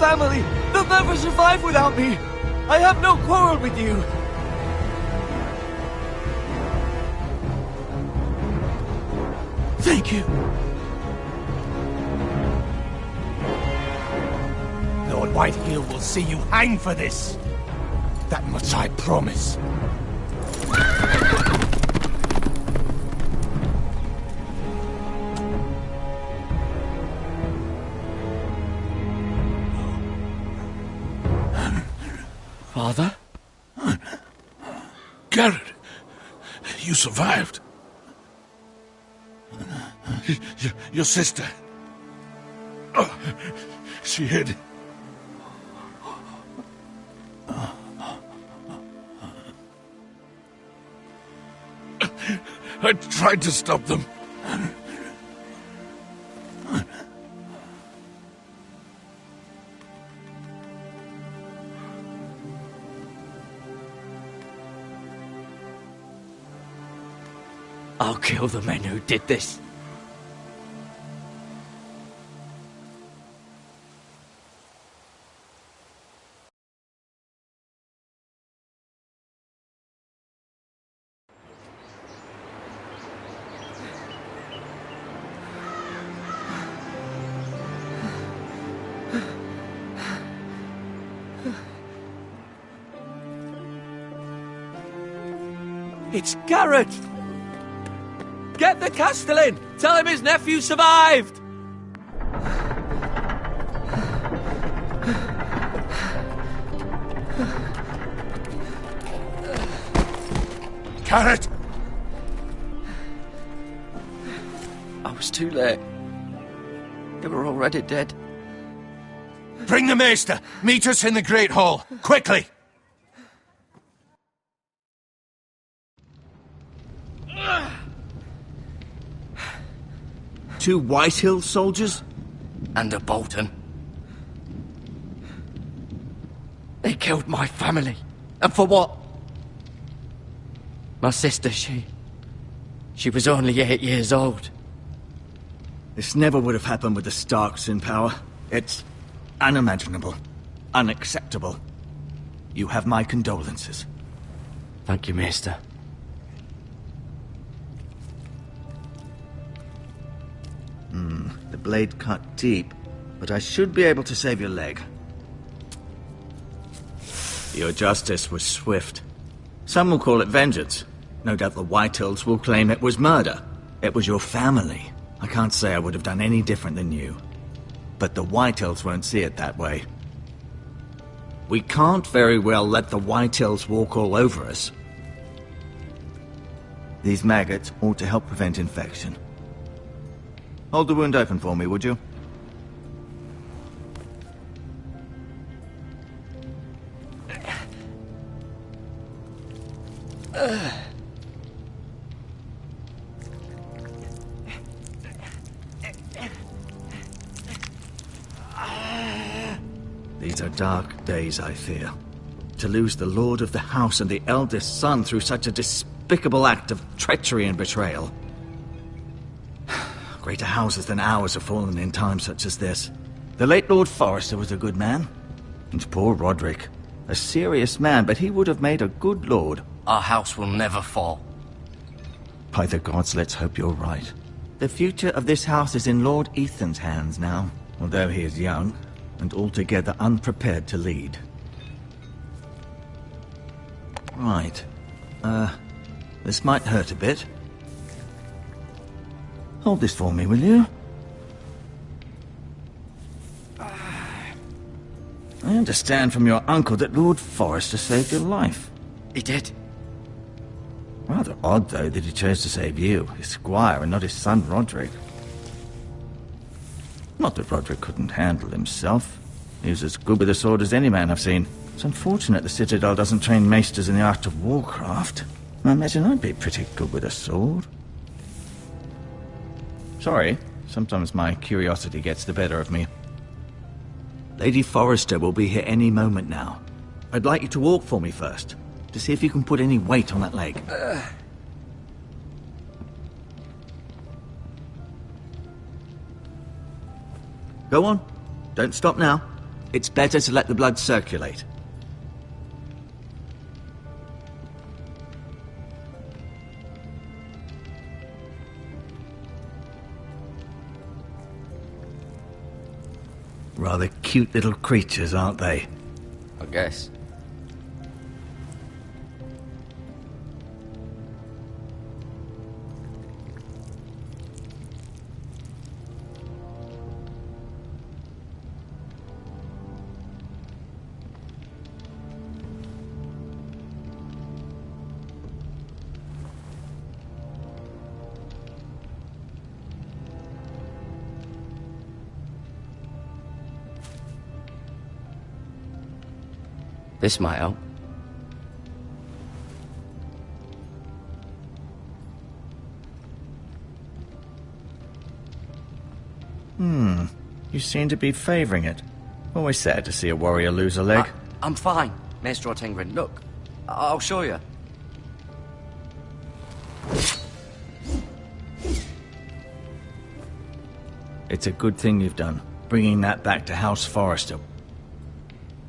family. They'll never survive without me. I have no quarrel with you. Thank you. Lord Whitehill will see you hang for this. That much I promise. Father? Garrett, you survived. Your sister. Oh, she hid. I tried to stop them. I'll kill the men who did this. It's Garrett! Get the Castellan! Tell him his nephew survived! Garrett! I was too late. They were already dead. Bring the Maester! Meet us in the Great Hall! Quickly! Two Whitehill soldiers? And a Bolton. They killed my family. And for what? My sister, she was only 8 years old. This never would have happened with the Starks in power. It's unimaginable. Unacceptable. You have my condolences. Thank you, Maester. The blade cut deep, but I should be able to save your leg. Your justice was swift. Some will call it vengeance. No doubt the Whitehills will claim it was murder. It was your family. I can't say I would have done any different than you. But the Whitehills won't see it that way. We can't very well let the Whitehills walk all over us. These maggots ought to help prevent infection. Hold the wound open for me, would you? These are dark days, I fear. To lose the lord of the house and the eldest son through such a despicable act of treachery and betrayal. Greater houses than ours have fallen in times such as this. The late Lord Forrester was a good man. And poor Roderick. A serious man, but he would have made a good lord. Our house will never fall. By the gods, let's hope you're right. The future of this house is in Lord Ethan's hands now, although he is young and altogether unprepared to lead. Right. This might hurt a bit. Hold this for me, will you? I understand from your uncle that Lord Forrester saved your life. He did. Rather odd, though, that he chose to save you, his squire, and not his son Roderick. Not that Roderick couldn't handle himself. He was as good with a sword as any man I've seen. It's unfortunate the Citadel doesn't train maesters in the art of warcraft. I imagine I'd be pretty good with a sword. Sorry, sometimes my curiosity gets the better of me. Lady Forrester will be here any moment now. I'd like you to walk for me first, to see if you can put any weight on that leg. Go on. Don't stop now. It's better to let the blood circulate. Rather cute little creatures, aren't they? I guess. This might help. You seem to be favouring it. Always sad to see a warrior lose a leg. I'm fine, Maestro Tengrin. Look, I'll show you. It's a good thing you've done, bringing that back to House Forrester.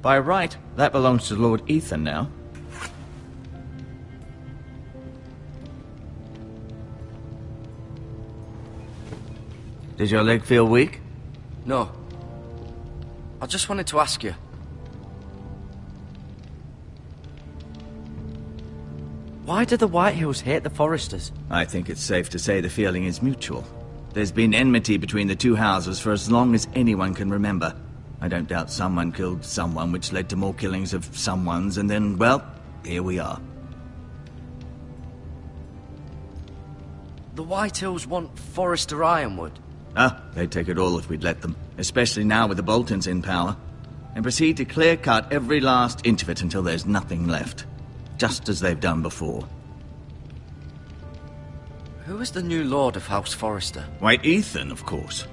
By right, that belongs to Lord Ethan now. Did your leg feel weak? No. I just wanted to ask you. Why do the Whitehills hate the Forresters? I think it's safe to say the feeling is mutual. There's been enmity between the two houses for as long as anyone can remember. I don't doubt someone killed someone, which led to more killings of someones, and then, well, here we are. The Whitehills want Forrester Ironwood. They'd take it all if we'd let them, especially now with the Boltons in power, and proceed to clear-cut every last inch of it until there's nothing left, just as they've done before. Who is the new Lord of House Forrester? Why, Ethan, of course.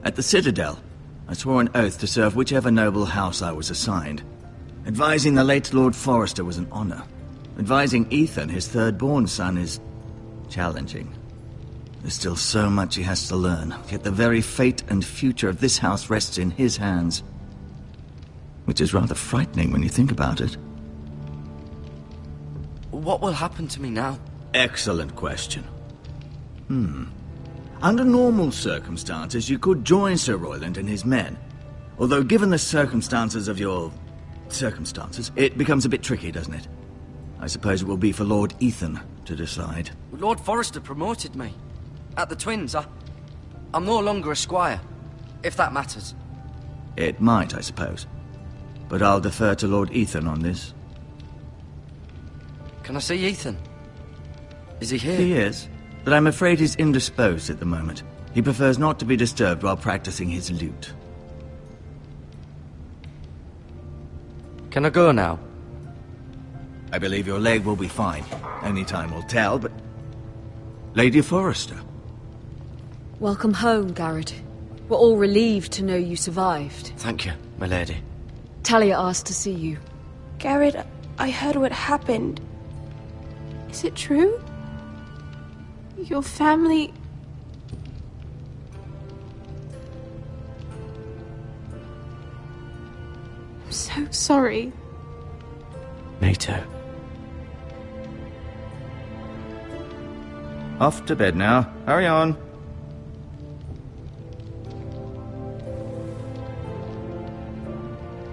At the Citadel, I swore an oath to serve whichever noble house I was assigned. Advising the late Lord Forrester was an honor. Advising Ethan, his third-born son, is challenging. There's still so much he has to learn, yet the very fate and future of this house rests in his hands. Which is rather frightening when you think about it. What will happen to me now? Excellent question. Under normal circumstances, you could join Sir Royland and his men. Although, given the circumstances of your circumstances, it becomes a bit tricky, doesn't it? I suppose it will be for Lord Ethan to decide. Lord Forrester promoted me. At the Twins, I'm no longer a squire, if that matters. It might, I suppose. But I'll defer to Lord Ethan on this. Can I see Ethan? Is he here? He is, but I'm afraid he's indisposed at the moment. He prefers not to be disturbed while practicing his lute. Can I go now? I believe your leg will be fine. Only time will tell, but... Lady Forrester. Welcome home, Garrett. We're all relieved to know you survived. Thank you, my lady. Talia asked to see you. Garrett, I heard what happened. Is it true? Your family... I'm so sorry. Me too. Off to bed now. Hurry on.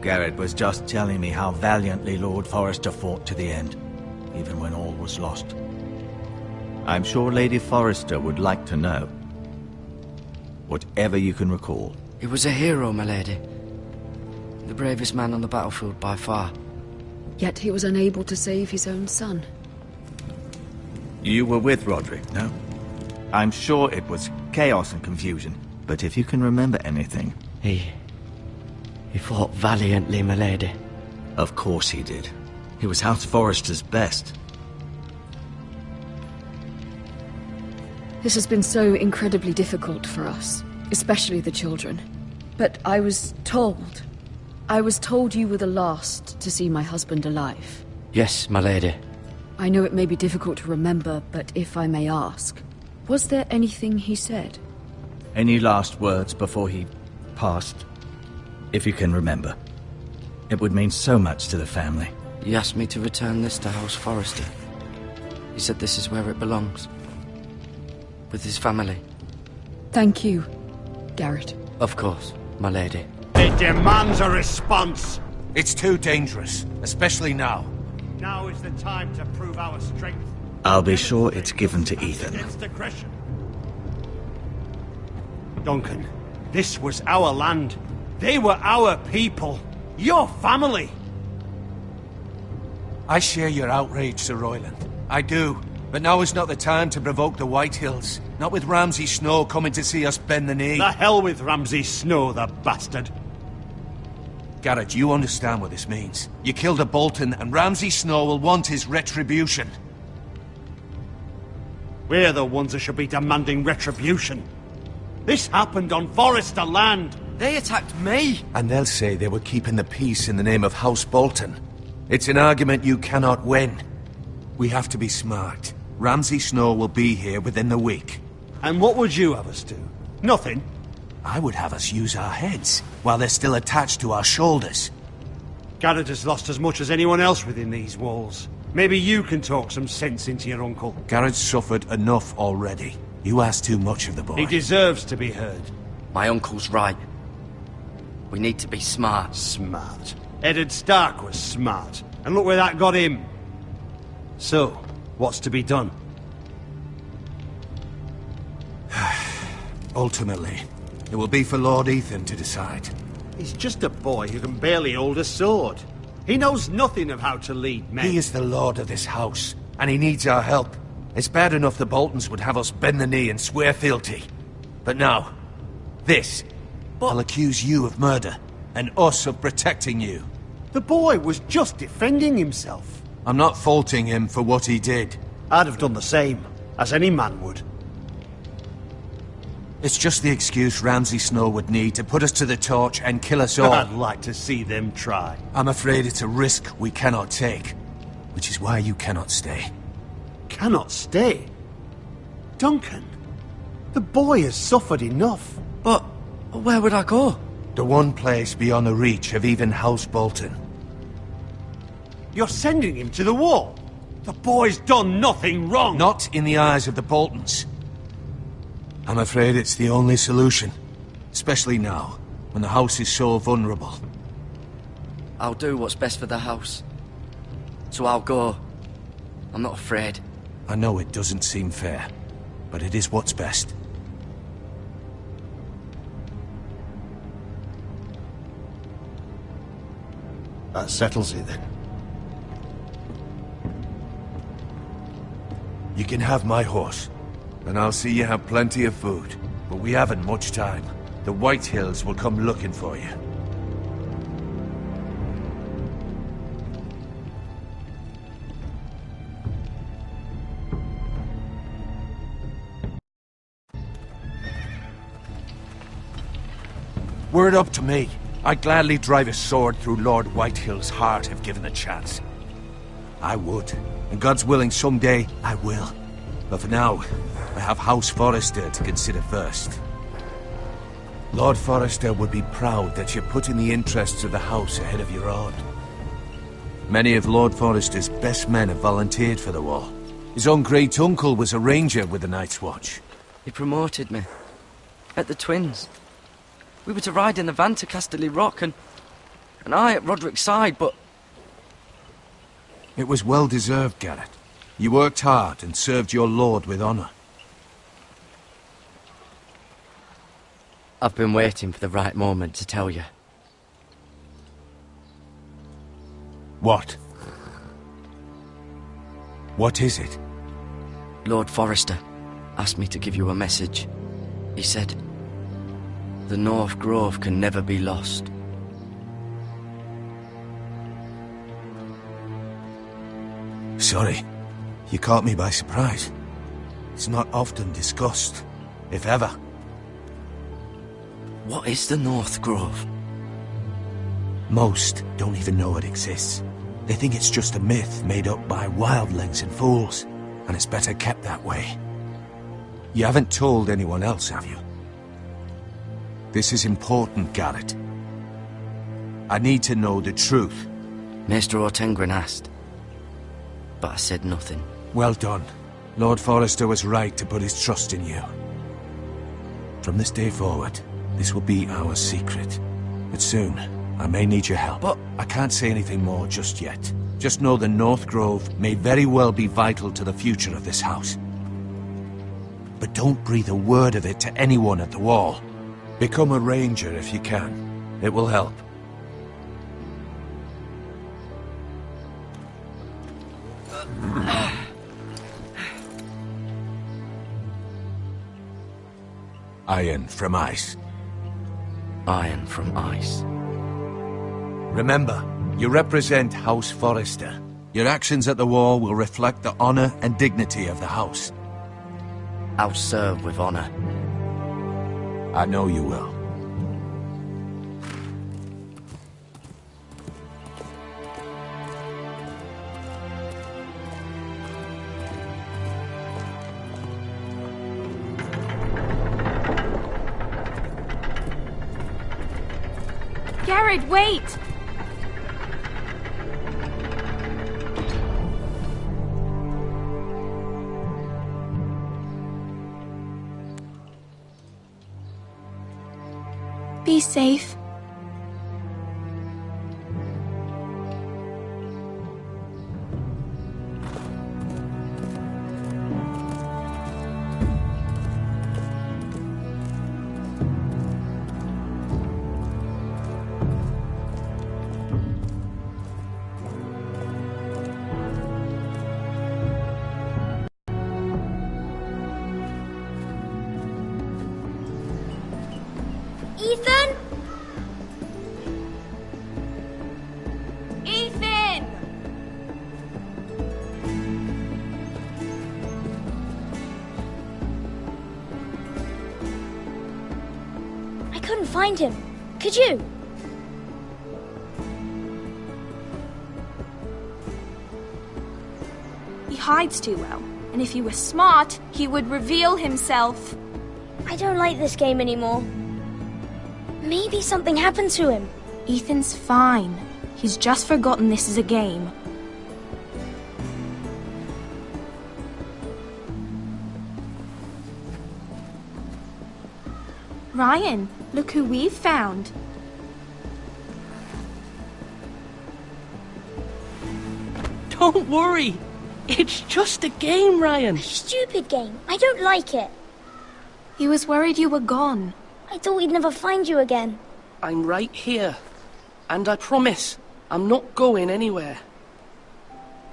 Garrett was just telling me how valiantly Lord Forrester fought to the end, even when all was lost. I'm sure Lady Forrester would like to know. Whatever you can recall. He was a hero, my lady. The bravest man on the battlefield by far. Yet he was unable to save his own son. You were with Roderick, no? I'm sure it was chaos and confusion, but if you can remember anything... He fought valiantly, my lady. Of course he did. He was House Forrester's best. This has been so incredibly difficult for us, especially the children. But I was told you were the last to see my husband alive. Yes, my lady. I know it may be difficult to remember, but if I may ask, was there anything he said? Any last words before he passed? If you can remember. It would mean so much to the family. He asked me to return this to House Forrester. He said this is where it belongs. With his family. Thank you, Garrett. Of course, my lady. It demands a response. It's too dangerous, especially now. Now is the time to prove our strength. I'll be sure it's given to Ethan. Against aggression. Duncan, this was our land. They were our people. Your family. I share your outrage, Sir Royland. I do. But now is not the time to provoke the Whitehills. Not with Ramsay Snow coming to see us bend the knee. The hell with Ramsay Snow, the bastard. Garrett, you understand what this means. You killed a Bolton, and Ramsay Snow will want his retribution. We're the ones that should be demanding retribution. This happened on Forrester land. They attacked me! And they'll say they were keeping the peace in the name of House Bolton. It's an argument you cannot win. We have to be smart. Ramsay Snow will be here within the week. And what would you have us do? Nothing. I would have us use our heads, while they're still attached to our shoulders. Garrett has lost as much as anyone else within these walls. Maybe you can talk some sense into your uncle. Garrett's suffered enough already. You ask too much of the boy. He deserves to be heard. My uncle's right. We need to be smart. Smart. Eddard Stark was smart. And look where that got him. So, what's to be done? Ultimately, it will be for Lord Ethan to decide. He's just a boy who can barely hold a sword. He knows nothing of how to lead men. He is the lord of this house, and he needs our help. It's bad enough the Boltons would have us bend the knee and swear fealty. But now, this. I'll accuse you of murder, and us of protecting you. The boy was just defending himself. I'm not faulting him for what he did. I'd have done the same, as any man would. It's just the excuse Ramsay Snow would need to put us to the torch and kill us all. I'd like to see them try. I'm afraid it's a risk we cannot take, which is why you cannot stay. Cannot stay? Duncan, the boy has suffered enough. But where would I go? The one place beyond the reach of even House Bolton. You're sending him to the wall? The boy's done nothing wrong! Not in the eyes of the Boltons. I'm afraid it's the only solution. Especially now, when the house is so vulnerable. I'll do what's best for the house. So I'll go. I'm not afraid. I know it doesn't seem fair, but it is what's best. That settles it then. You can have my horse, and I'll see you have plenty of food. But we haven't much time. The Whitehills will come looking for you. Were it up to me, I'd gladly drive a sword through Lord Whitehill's heart if given a chance. I would, and God's willing someday I will. But for now, I have House Forrester to consider first. Lord Forrester would be proud that you're putting the interests of the house ahead of your own. Many of Lord Forrester's best men have volunteered for the war. His own great-uncle was a ranger with the Night's Watch. He promoted me. At the Twins. We were to ride in the van to Casterly Rock, and I at Roderick's side, but... It was well-deserved, Garrett. You worked hard and served your lord with honor. I've been waiting for the right moment to tell you. What? What is it? Lord Forrester asked me to give you a message. He said, the North Grove can never be lost. Sorry. You caught me by surprise. It's not often discussed, if ever. What is the North Grove? Most don't even know it exists. They think it's just a myth made up by wildlings and fools, and it's better kept that way. You haven't told anyone else, have you? This is important, Garrett. I need to know the truth. Maester Ortengren asked, but I said nothing. Well done. Lord Forrester was right to put his trust in you. From this day forward, this will be our secret. But soon, I may need your help. But I can't say anything more just yet. Just know the North Grove may very well be vital to the future of this house. But don't breathe a word of it to anyone at the Wall. Become a ranger if you can. It will help. Iron from ice. Iron from ice. Remember, you represent House Forrester. Your actions at the Wall will reflect the honor and dignity of the house. I'll serve with honor. I know you will. Garrett, wait! Be safe. Ethan? Ethan! I couldn't find him. Could you? He hides too well, and if he were smart, he would reveal himself. I don't like this game anymore. Maybe something happened to him. Ethan's fine. He's just forgotten this is a game. Ryan, look who we've found. Don't worry. It's just a game, Ryan. A stupid game. I don't like it. He was worried you were gone. I thought we'd never find you again. I'm right here. And I promise, I'm not going anywhere.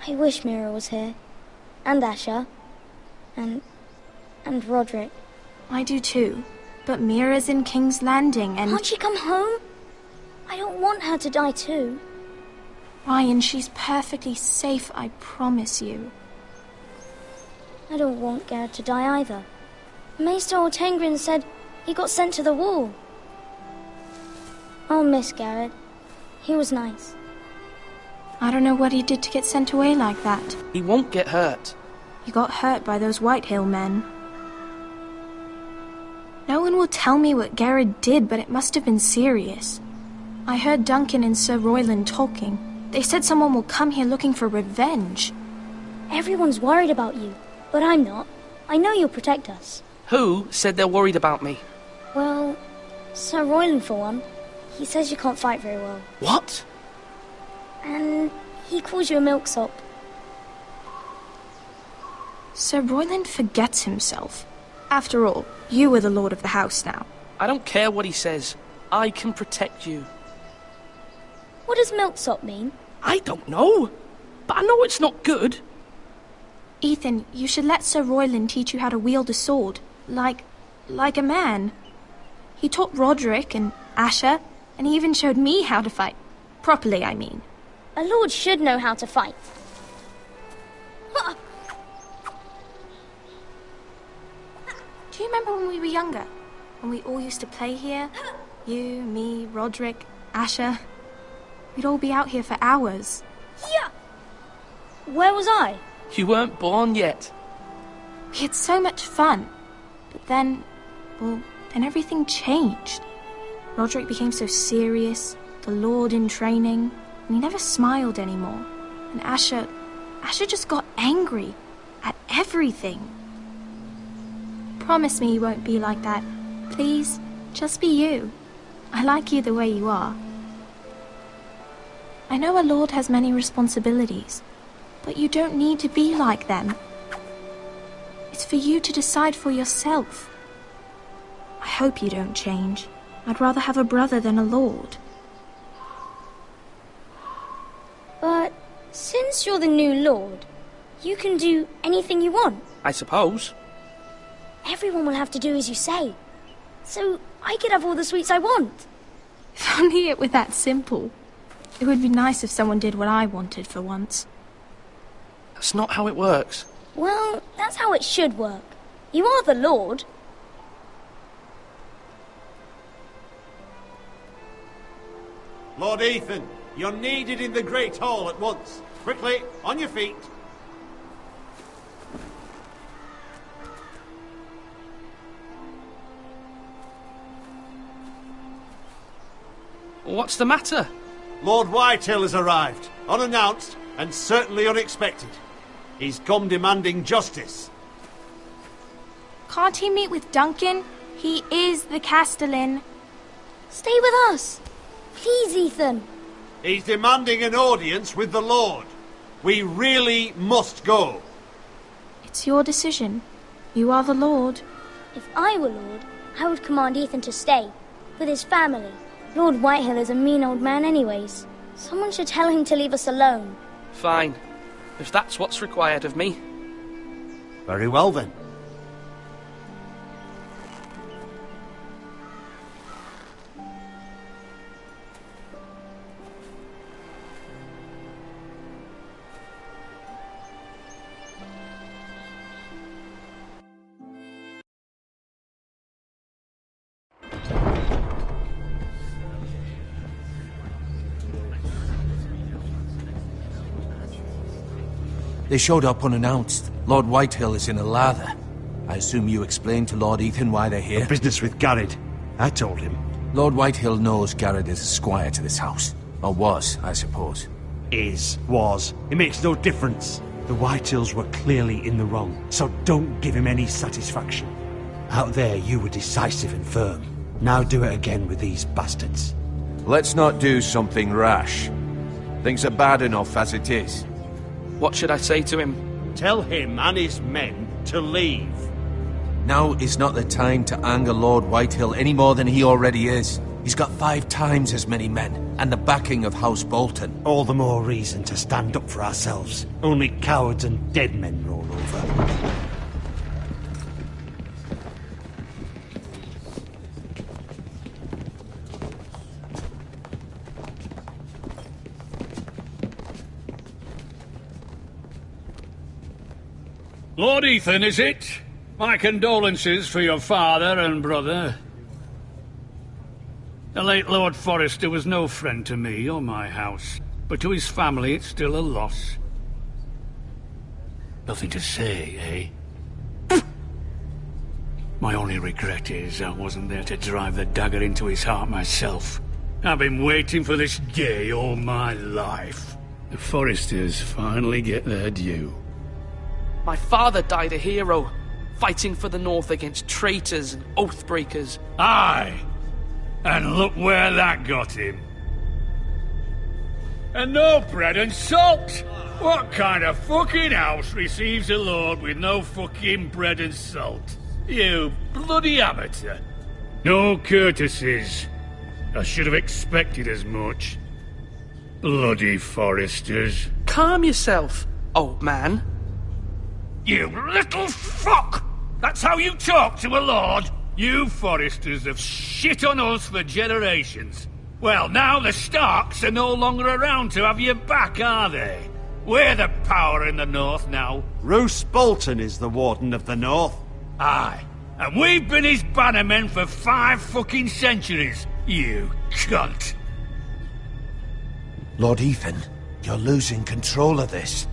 I wish Mira was here. And Asher. And Roderick. I do too. But Mira's in King's Landing and... Can't she come home? I don't want her to die too. Ryan, she's perfectly safe, I promise you. I don't want Garrett to die either. Maester Ortengren said he got sent to the Wall. I'll miss Garrett. He was nice. I don't know what he did to get sent away like that. He won't get hurt. He got hurt by those Whitehill men. No one will tell me what Garrett did, but it must have been serious. I heard Duncan and Sir Royland talking. They said someone will come here looking for revenge. Everyone's worried about you, but I'm not. I know you'll protect us. Who said they're worried about me? Well, Sir Royland for one. He says you can't fight very well. What? And he calls you a milksop. Sir Royland forgets himself. After all, you are the lord of the house now. I don't care what he says. I can protect you. What does milksop mean? I don't know. But I know it's not good. Ethan, you should let Sir Royland teach you how to wield a sword. Like a man. He taught Roderick and Asher, and he even showed me how to fight. Properly, I mean. A lord should know how to fight. Do you remember when we were younger? When we all used to play here? You, me, Roderick, Asher. We'd all be out here for hours. Yeah! Where was I? You weren't born yet. We had so much fun. But then everything changed. Roderick became so serious, the Lord in training, and he never smiled anymore. And Asher just got angry at everything. Promise me you won't be like that. Please, just be you. I like you the way you are. I know a lord has many responsibilities, but you don't need to be like them. It's for you to decide for yourself. I hope you don't change. I'd rather have a brother than a lord. But since you're the new lord, you can do anything you want. I suppose. Everyone will have to do as you say. So I could have all the sweets I want. If only it were that simple. It would be nice if someone did what I wanted for once. That's not how it works. Well, that's how it should work. You are the lord. Lord Ethan, you're needed in the Great Hall at once. Quickly, on your feet. What's the matter? Lord Whitehill has arrived, unannounced and certainly unexpected. He's come demanding justice. Can't he meet with Duncan? He is the Castellan. Stay with us. Please, Ethan. He's demanding an audience with the Lord. We really must go. It's your decision. You are the Lord. If I were lord, I would command Ethan to stay, with his family. Lord Whitehill is a mean old man anyways. Someone should tell him to leave us alone. Fine. If that's what's required of me. Very well then. They showed up unannounced. Lord Whitehill is in a lather. I assume you explained to Lord Ethan why they're here? The business with Garrett. I told him. Lord Whitehill knows Garrett is a squire to this house. Or was, I suppose. Was. It makes no difference. The Whitehills were clearly in the wrong, so don't give him any satisfaction. Out there, you were decisive and firm. Now do it again with these bastards. Let's not do something rash. Things are bad enough as it is. What should I say to him? Tell him and his men to leave. Now is not the time to anger Lord Whitehill any more than he already is. He's got 5 times as many men, and the backing of House Bolton. All the more reason to stand up for ourselves. Only cowards and dead men roll over. Lord Ethan, is it? My condolences for your father and brother. The late Lord Forrester was no friend to me or my house, but to his family it's still a loss. Nothing to say, eh? My only regret is I wasn't there to drive the dagger into his heart myself. I've been waiting for this day all my life. The Forresters finally get their due. My father died a hero, fighting for the North against traitors and oath-breakers. Aye! And look where that got him. And no bread and salt! What kind of fucking house receives a lord with no fucking bread and salt? You bloody amateur. No courtesies. I should have expected as much. Bloody Forresters. Calm yourself, old man. You little fuck! That's how you talk to a lord? You Forresters have shit on us for generations. Well, now the Starks are no longer around to have your back, are they? We're the power in the North now. Roose Bolton is the Warden of the North. Aye. And we've been his bannermen for 5 fucking centuries, you cunt. Lord Ethan, you're losing control of this.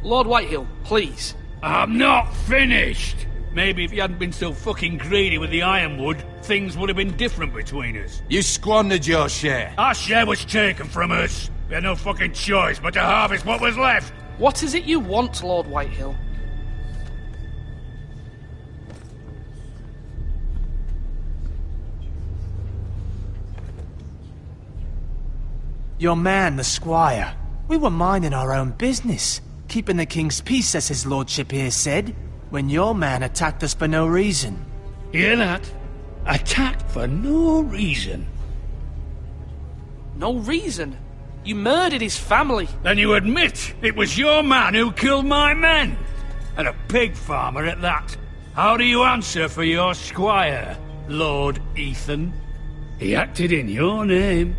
Lord Whitehill, please. I'm not finished. Maybe if you hadn't been so fucking greedy with the ironwood, things would have been different between us. You squandered your share. Our share was taken from us. We had no fucking choice but to harvest what was left. What is it you want, Lord Whitehill? Your man, the squire. We were minding our own business, keeping the king's peace, as his lordship here said, when your man attacked us for no reason. Hear that? Attacked for no reason. No reason? You murdered his family. Then you admit it was your man who killed my men. And a pig farmer at that. How do you answer for your squire, Lord Ethan? He acted in your name.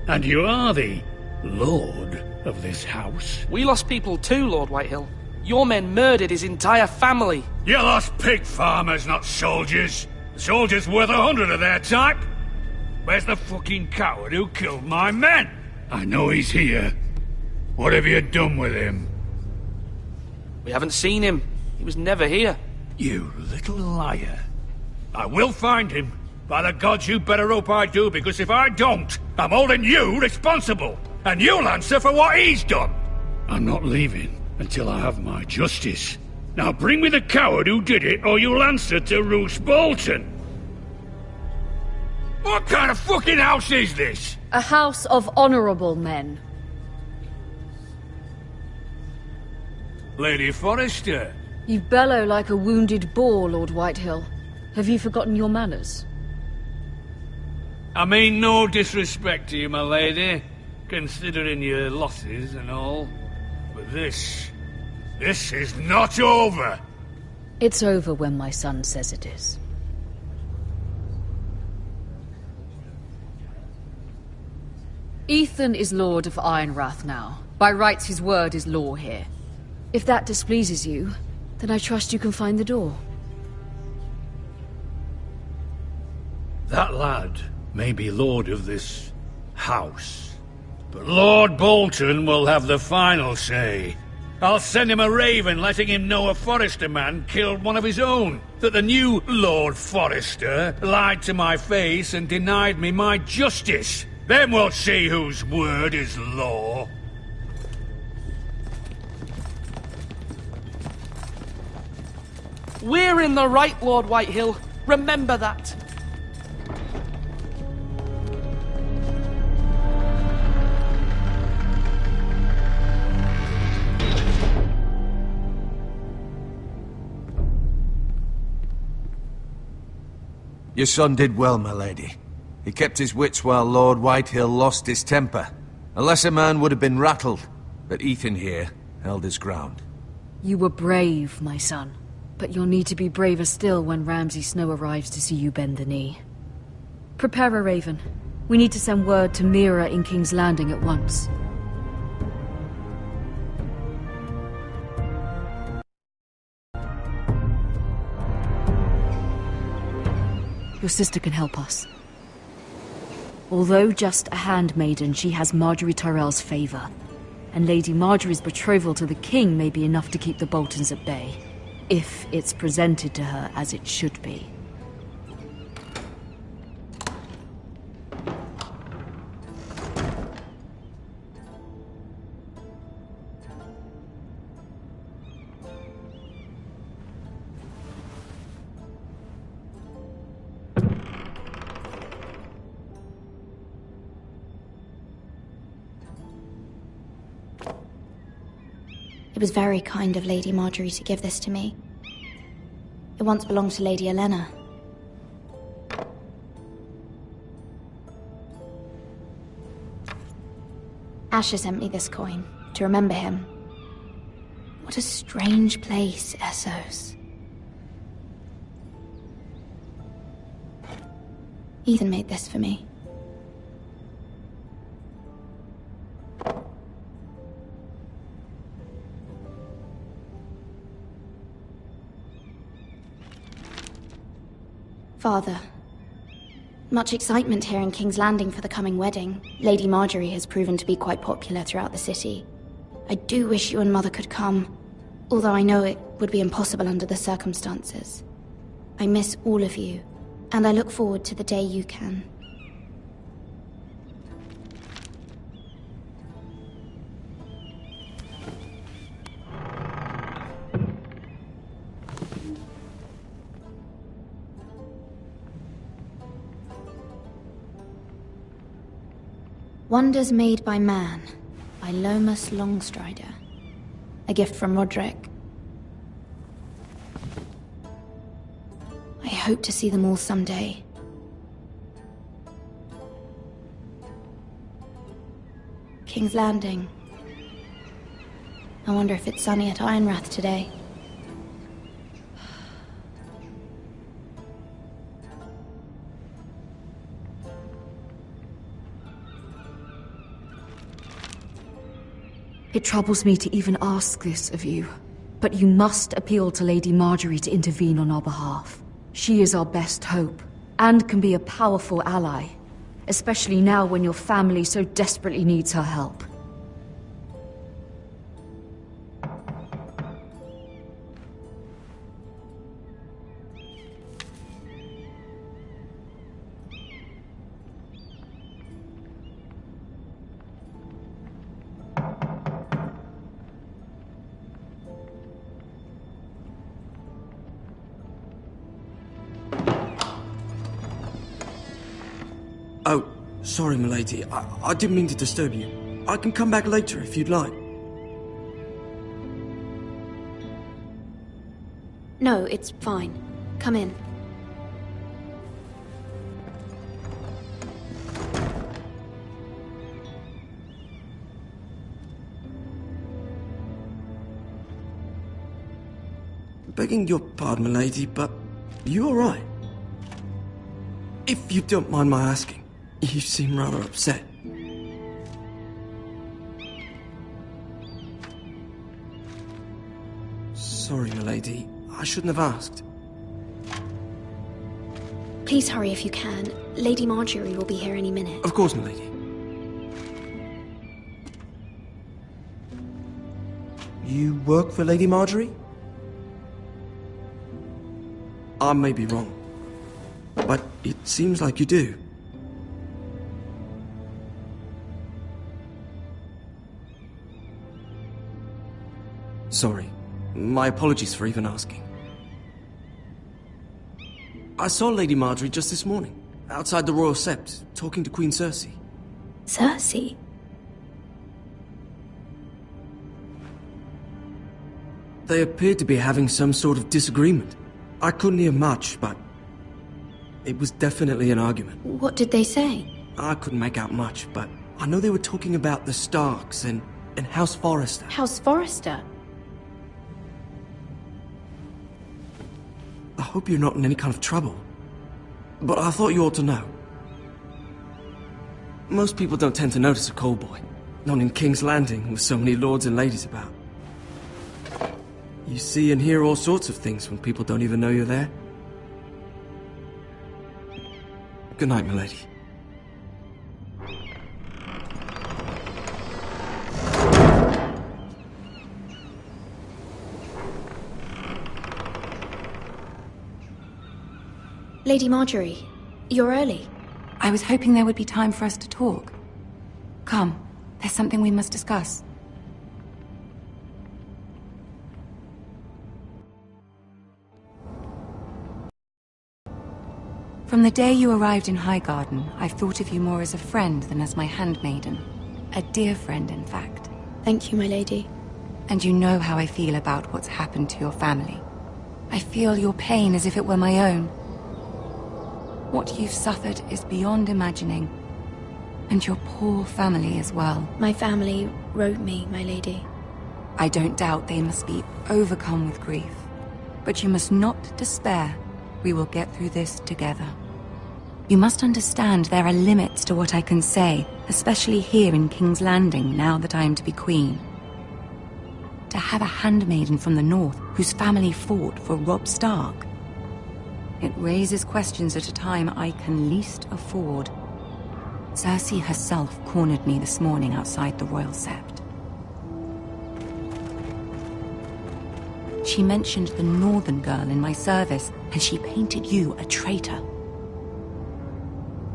And you are the lord of this house. We lost people too, Lord Whitehill. Your men murdered his entire family. You lost pig farmers, not soldiers. The soldiers worth 100 of their type. Where's the fucking coward who killed my men? I know he's here. What have you done with him? We haven't seen him. He was never here. You little liar. I will find him. By the gods, you better hope I do, because if I don't, I'm holding you responsible. And you'll answer for what he's done. I'm not leaving until I have my justice. Now bring me the coward who did it, or you'll answer to Roose Bolton. What kind of fucking house is this? A house of honorable men. Lady Forrester. You bellow like a wounded boar, Lord Whitehill. Have you forgotten your manners? I mean no disrespect to you, my lady, considering your losses and all. But this is not over. It's over when my son says it is. Ethan is Lord of Ironrath now. By rights, his word is law here. If that displeases you, then I trust you can find the door. That lad may be lord of this house, but Lord Bolton will have the final say. I'll send him a raven letting him know a Forrester man killed one of his own, that the new Lord Forrester lied to my face and denied me my justice. Then we'll see whose word is law. We're in the right, Lord Whitehill. Remember that. Your son did well, my lady. He kept his wits while Lord Whitehill lost his temper. A lesser man would have been rattled, but Ethan here held his ground. You were brave, my son. But you'll need to be braver still when Ramsay Snow arrives to see you bend the knee. Prepare a raven. We need to send word to Mira in King's Landing at once. Your sister can help us. Although just a handmaiden, she has Marjorie Tyrell's favor. And Lady Marjorie's betrothal to the king may be enough to keep the Boltons at bay. If it's presented to her as it should be. It was very kind of Lady Marjorie to give this to me. It once belonged to Lady Elena. Asher sent me this coin, to remember him. What a strange place, Essos. Ethan made this for me. Father, much excitement here in King's Landing for the coming wedding. Lady Marjorie has proven to be quite popular throughout the city. I do wish you and Mother could come, although I know it would be impossible under the circumstances. I miss all of you, and I look forward to the day you can. Wonders Made by Man, by Lomas Longstrider. A gift from Roderick. I hope to see them all someday. King's Landing. I wonder if it's sunny at Ironrath today. It troubles me to even ask this of you, but you must appeal to Lady Marjorie to intervene on our behalf. She is our best hope, and can be a powerful ally, especially now when your family so desperately needs her help. Oh, sorry, milady. I didn't mean to disturb you. I can come back later if you'd like. No, it's fine. Come in. Begging your pardon, milady, but you all right? If you don't mind my asking. You seem rather upset. Sorry, milady. I shouldn't have asked. Please hurry if you can. Lady Marjorie will be here any minute. Of course, milady. You work for Lady Marjorie? I may be wrong, but it seems like you do. Sorry. My apologies for even asking. I saw Lady Marjorie just this morning, outside the Royal Sept, talking to Queen Cersei. Cersei? They appeared to be having some sort of disagreement. I couldn't hear much, but it was definitely an argument. What did they say? I couldn't make out much, but I know they were talking about the Starks and House Forrester. House Forrester? I hope you're not in any kind of trouble, but I thought you ought to know. Most people don't tend to notice a call boy, not in King's Landing with so many lords and ladies about. You see and hear all sorts of things when people don't even know you're there. Good night, milady. Lady Marjorie, you're early. I was hoping there would be time for us to talk. Come, there's something we must discuss. From the day you arrived in Highgarden, I've thought of you more as a friend than as my handmaiden. A dear friend, in fact. Thank you, my lady. And you know how I feel about what's happened to your family. I feel your pain as if it were my own. What you've suffered is beyond imagining. And your poor family as well. My family wrote me, my lady. I don't doubt they must be overcome with grief. But you must not despair. We will get through this together. You must understand there are limits to what I can say, especially here in King's Landing, now that I am to be queen. To have a handmaiden from the north whose family fought for Robb Stark. It raises questions at a time I can least afford. Cersei herself cornered me this morning outside the Royal Sept. She mentioned the northern girl in my service, and she painted you a traitor.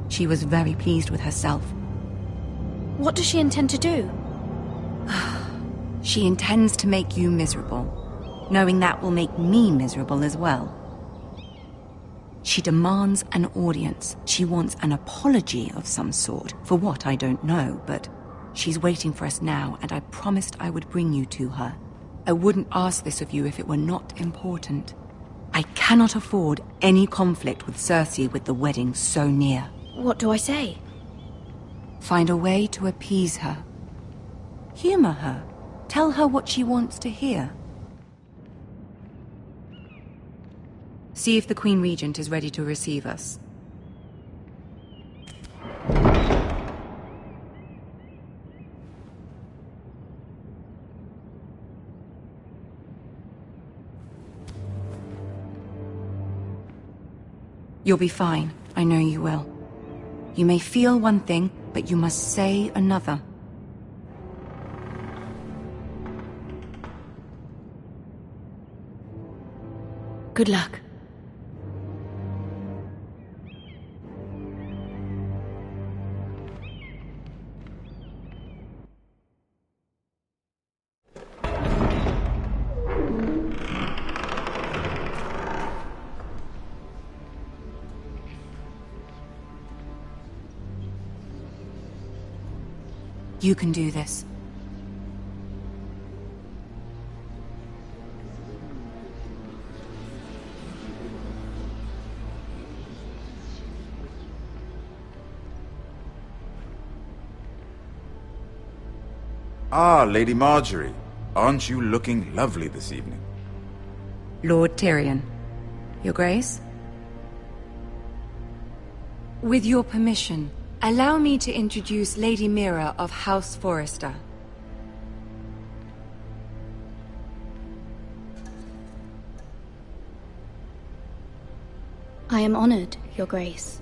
She was very pleased with herself. What does she intend to do? She intends to make you miserable, knowing that will make me miserable as well. She demands an audience. She wants an apology of some sort. For what, I don't know, but she's waiting for us now, and I promised I would bring you to her. I wouldn't ask this of you if it were not important. I cannot afford any conflict with Cersei with the wedding so near. What do I say? Find a way to appease her. Humor her. Tell her what she wants to hear. See if the Queen Regent is ready to receive us. You'll be fine. I know you will. You may feel one thing, but you must say another. Good luck. You can do this. Ah, Lady Marjorie. Aren't you looking lovely this evening? Lord Tyrion. Your Grace? With your permission, allow me to introduce Lady Mira of House Forrester. I am honored, Your Grace.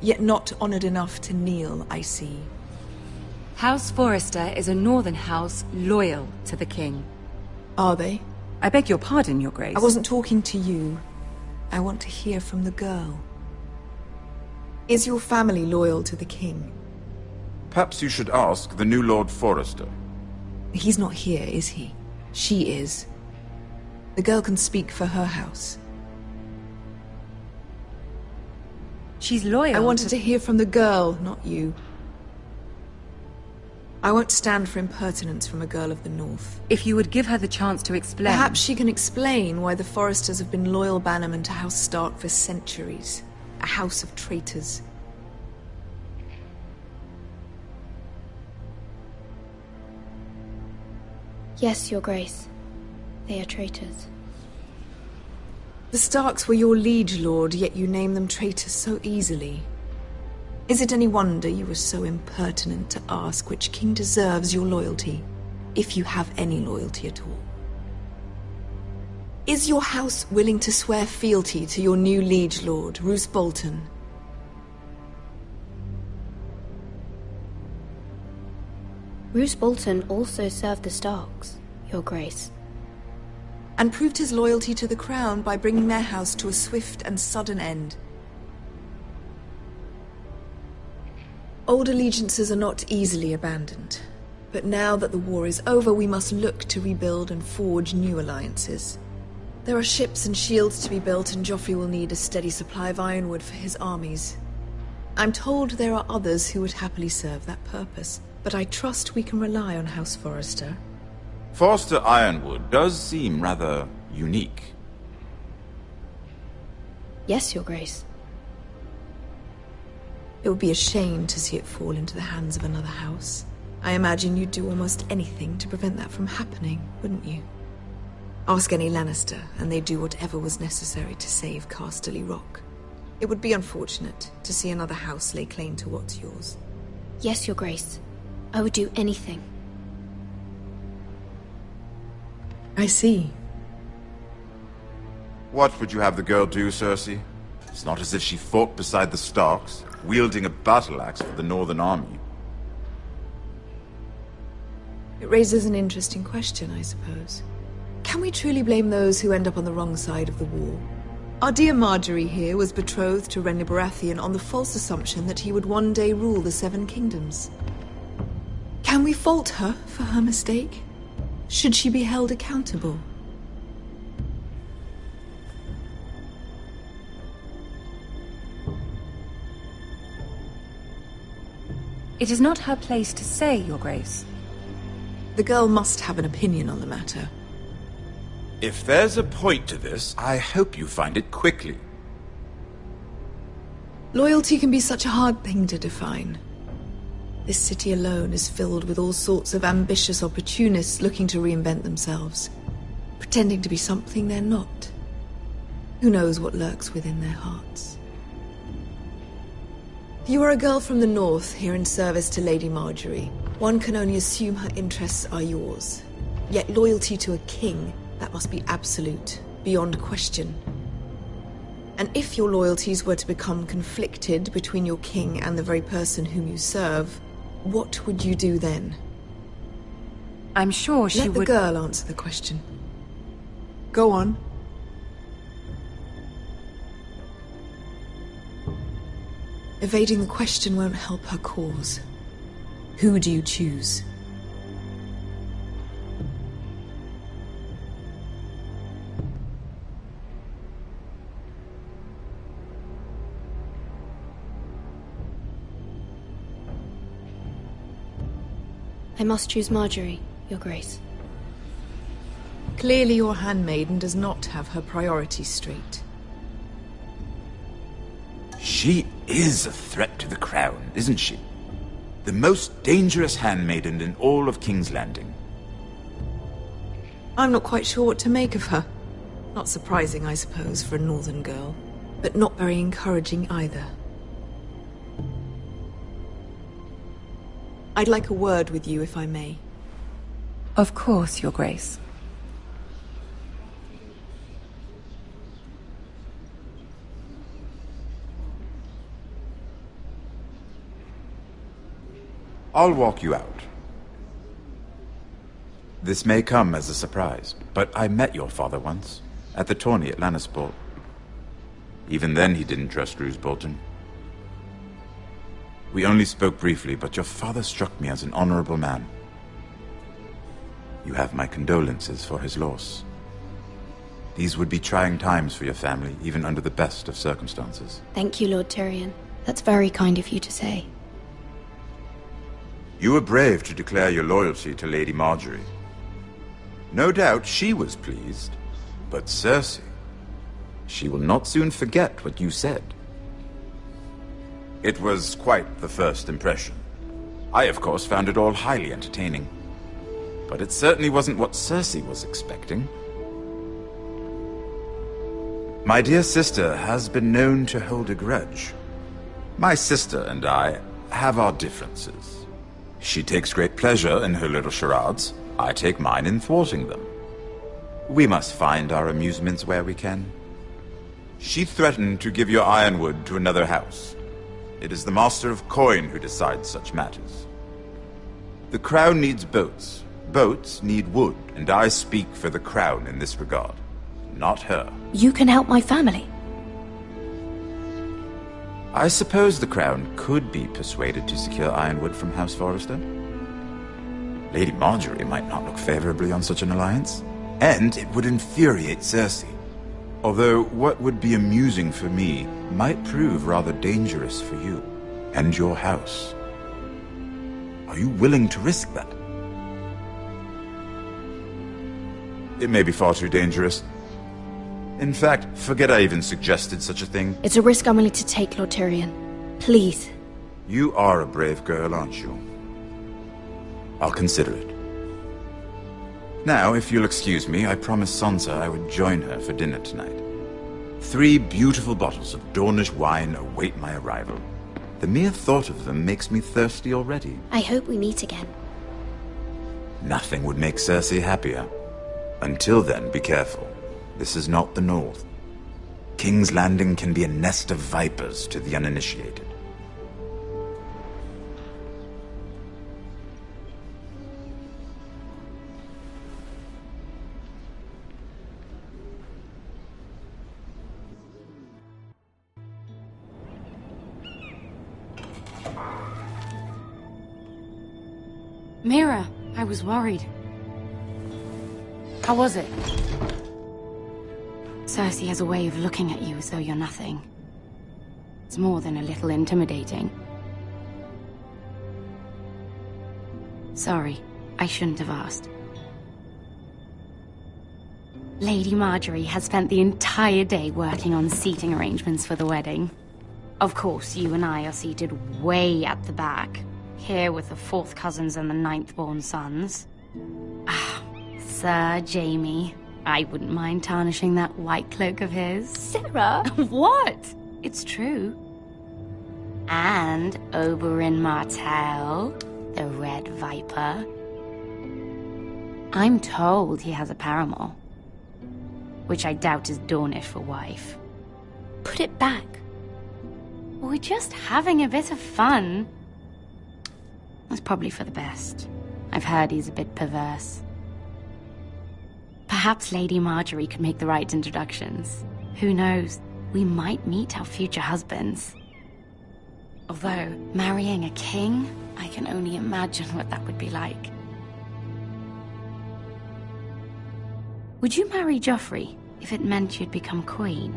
Yet not honored enough to kneel, I see. House Forrester is a northern house loyal to the king. Are they? I beg your pardon, Your Grace. I wasn't talking to you. I want to hear from the girl. Is your family loyal to the king? Perhaps you should ask the new Lord Forrester. He's not here, is he? She is. The girl can speak for her house. She's loyal. I wanted to hear from the girl, not you. I won't stand for impertinence from a girl of the North. If you would give her the chance to explain... Perhaps she can explain why the Forresters have been loyal bannermen to House Stark for centuries. A house of traitors. Yes, Your Grace. They are traitors. The Starks were your liege lord, yet you name them traitors so easily. Is it any wonder you were so impertinent to ask which king deserves your loyalty, if you have any loyalty at all? Is your house willing to swear fealty to your new liege lord, Roose Bolton? Roose Bolton also served the Starks, Your Grace. And proved his loyalty to the crown by bringing their house to a swift and sudden end. Old allegiances are not easily abandoned. But now that the war is over, we must look to rebuild and forge new alliances. There are ships and shields to be built, and Joffrey will need a steady supply of ironwood for his armies. I'm told there are others who would happily serve that purpose, but I trust we can rely on House Forrester. Forster Ironwood does seem rather unique. Yes, Your Grace. It would be a shame to see it fall into the hands of another house. I imagine you'd do almost anything to prevent that from happening, wouldn't you? Ask any Lannister, and they'd do whatever was necessary to save Casterly Rock. It would be unfortunate to see another house lay claim to what's yours. Yes, Your Grace. I would do anything. I see. What would you have the girl do, Cersei? It's not as if she fought beside the Starks, wielding a battle axe for the Northern Army. It raises an interesting question, I suppose. Can we truly blame those who end up on the wrong side of the war? Our dear Marjorie here was betrothed to Renly Baratheon on the false assumption that he would one day rule the Seven Kingdoms. Can we fault her for her mistake? Should she be held accountable? It is not her place to say, Your Grace. The girl must have an opinion on the matter. If there's a point to this, I hope you find it quickly. Loyalty can be such a hard thing to define. This city alone is filled with all sorts of ambitious opportunists looking to reinvent themselves, pretending to be something they're not. Who knows what lurks within their hearts? You are a girl from the north, here in service to Lady Marjorie. One can only assume her interests are yours. Yet loyalty to a king, that must be absolute, beyond question. And if your loyalties were to become conflicted between your king and the very person whom you serve, what would you do then? I'm sure she would... Let the girl answer the question. Go on. Evading the question won't help her cause. Who do you choose? I must choose Marjorie, Your Grace. Clearly your handmaiden does not have her priorities straight. She is a threat to the crown, isn't she? The most dangerous handmaiden in all of King's Landing. I'm not quite sure what to make of her. Not surprising, I suppose, for a northern girl, but not very encouraging either. I'd like a word with you, if I may. Of course, Your Grace. I'll walk you out. This may come as a surprise, but I met your father once, at the tourney at Lannisport. Even then he didn't trust Roose Bolton. We only spoke briefly, but your father struck me as an honorable man. You have my condolences for his loss. These would be trying times for your family, even under the best of circumstances. Thank you, Lord Tyrion. That's very kind of you to say. You were brave to declare your loyalty to Lady Marjorie. No doubt she was pleased, but Cersei, she will not soon forget what you said. It was quite the first impression. I, of course, found it all highly entertaining. But it certainly wasn't what Cersei was expecting. My dear sister has been known to hold a grudge. My sister and I have our differences. She takes great pleasure in her little charades. I take mine in thwarting them. We must find our amusements where we can. She threatened to give your ironwood to another house. It is the Master of Coin who decides such matters. The Crown needs boats. Boats need wood, and I speak for the Crown in this regard, not her. You can help my family. I suppose the Crown could be persuaded to secure ironwood from House Forrester. Lady Marjorie might not look favorably on such an alliance, and it would infuriate Cersei. Although what would be amusing for me might prove rather dangerous for you and your house. Are you willing to risk that? It may be far too dangerous. In fact, forget I even suggested such a thing. It's a risk I'm willing to take, Lord Tyrion. Please. You are a brave girl, aren't you? I'll consider it. Now, if you'll excuse me, I promised Sansa I would join her for dinner tonight. 3 beautiful bottles of Dornish wine await my arrival. The mere thought of them makes me thirsty already. I hope we meet again. Nothing would make Cersei happier. Until then, be careful. This is not the North. King's Landing can be a nest of vipers to the uninitiated. Mira, I was worried. How was it? Cersei has a way of looking at you as though you're nothing. It's more than a little intimidating. Sorry, I shouldn't have asked. Lady Marjorie has spent the entire day working on seating arrangements for the wedding. Of course, you and I are seated way at the back, here with the 4th cousins and the 9th-born sons. Ah, Sir Jaime. I wouldn't mind tarnishing that white cloak of his. Sarah! What? It's true. And Oberyn Martell, the Red Viper. I'm told he has a paramour, which I doubt is Dornish for wife. Put it back. We're just having a bit of fun. That's probably for the best. I've heard he's a bit perverse. Perhaps Lady Marjorie could make the right introductions. Who knows? We might meet our future husbands. Although, marrying a king, I can only imagine what that would be like. Would you marry Joffrey if it meant you'd become queen?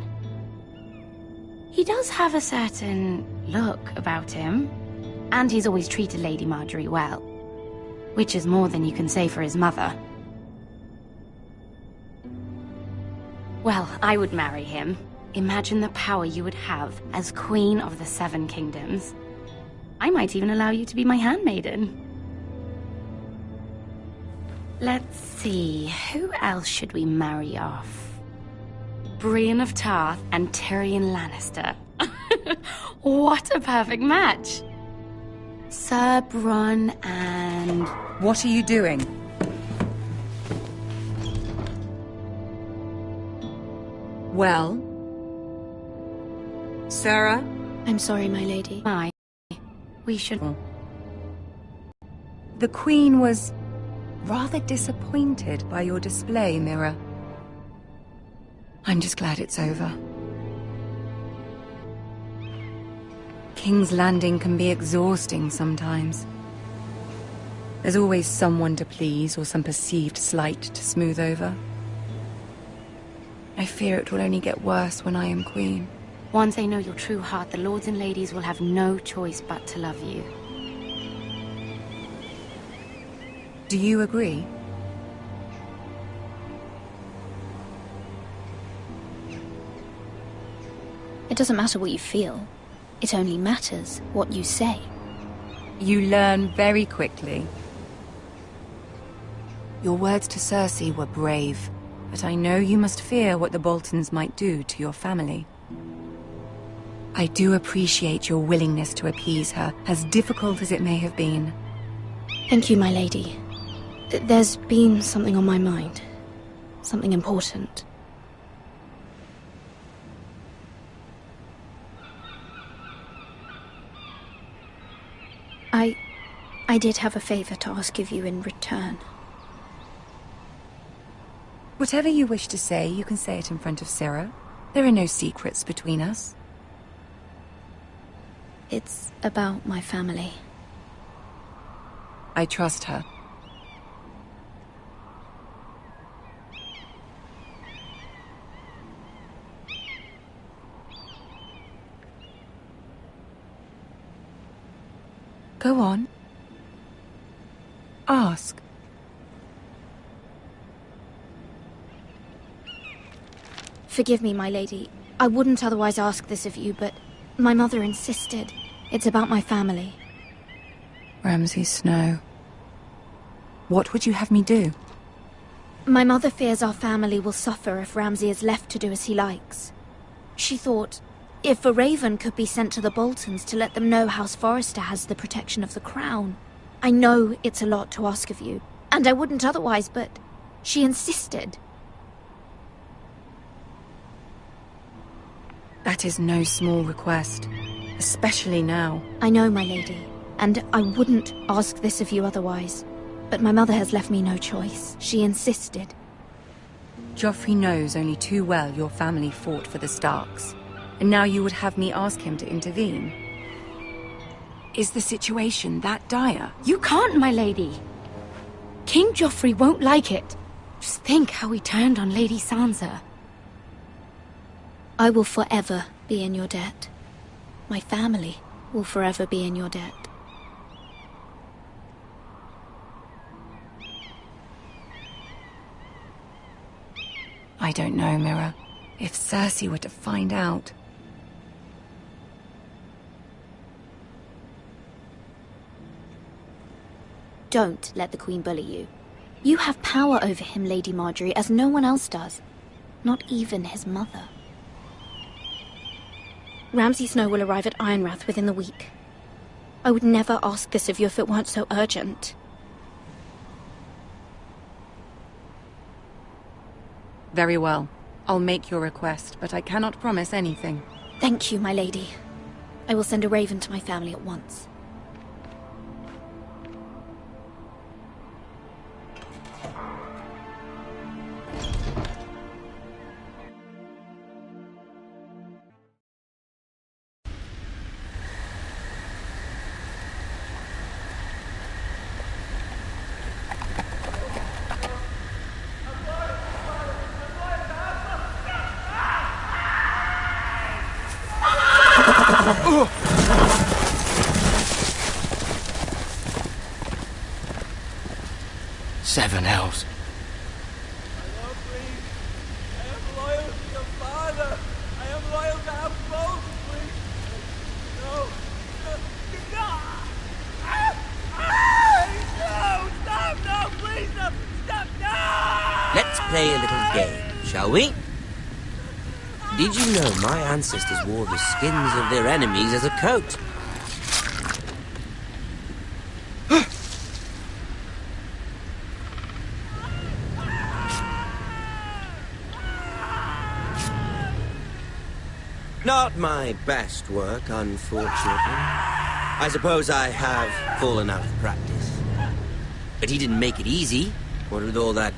He does have a certain look about him, and he's always treated Lady Marjorie well, which is more than you can say for his mother. Well, I would marry him. Imagine the power you would have as Queen of the 7 Kingdoms. I might even allow you to be my handmaiden. Let's see, who else should we marry off? Brienne of Tarth and Tyrion Lannister. What a perfect match! Sir Bronn and... What are you doing? Well? Sarah? I'm sorry, my lady. We should... The Queen was rather disappointed by your display, Mira. I'm just glad it's over. King's Landing can be exhausting sometimes. There's always someone to please or some perceived slight to smooth over. I fear it will only get worse when I am queen. Once they know your true heart, the lords and ladies will have no choice but to love you. Do you agree? It doesn't matter what you feel. It only matters what you say. You learn very quickly. Your words to Cersei were brave, but I know you must fear what the Boltons might do to your family. I do appreciate your willingness to appease her, as difficult as it may have been. Thank you, my lady. There's been something on my mind. Something important. I did have a favor to ask of you in return. Whatever you wish to say, you can say it in front of Sarah. There are no secrets between us. It's about my family. I trust her. Go on. Ask. Forgive me, my lady. I wouldn't otherwise ask this of you, but my mother insisted. It's about my family. Ramsay Snow. What would you have me do? My mother fears our family will suffer if Ramsay is left to do as he likes. She thought, if a raven could be sent to the Boltons to let them know House Forrester has the protection of the crown. I know it's a lot to ask of you, and I wouldn't otherwise, but she insisted. That is no small request, especially now. I know, my lady, and I wouldn't ask this of you otherwise. But my mother has left me no choice. She insisted. Joffrey knows only too well your family fought for the Starks, and now you would have me ask him to intervene. Is the situation that dire? You can't, my lady. King Joffrey won't like it. Just think how he turned on Lady Sansa. I will forever be in your debt. My family will forever be in your debt. I don't know, Mira. If Cersei were to find out... Don't let the Queen bully you. You have power over him, Lady Marjorie, as no one else does. Not even his mother. Ramsay Snow will arrive at Ironrath within the week. I would never ask this of you if it weren't so urgent. Very well. I'll make your request, but I cannot promise anything. Thank you, my lady. I will send a raven to my family at once. Seven hells. I am loyal to your father. I am loyal to our both, please. No. No, stop, no, please, no, stop, no! Let's play a little game, shall we? Did you know my ancestors wore the skins of their enemies as a coat? Not my best work, unfortunately. I suppose I have fallen out of practice. But he didn't make it easy, what with all that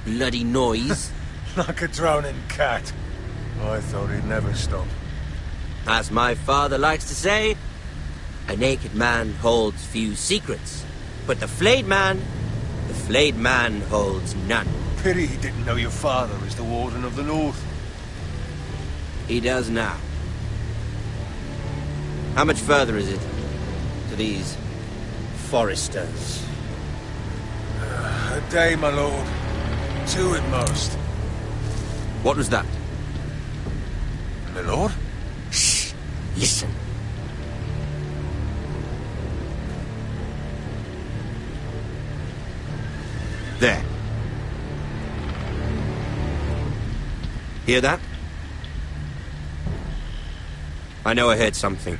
bloody noise. Like a drowning cat. I thought he'd never stop. As my father likes to say, a naked man holds few secrets. But the flayed man holds none. Pity he didn't know your father is the Warden of the North. He does now. How much further is it to these foresters? A day, my lord. 2 at most. What was that? My lord? Shh! Listen. There. Hear that? I know I heard something.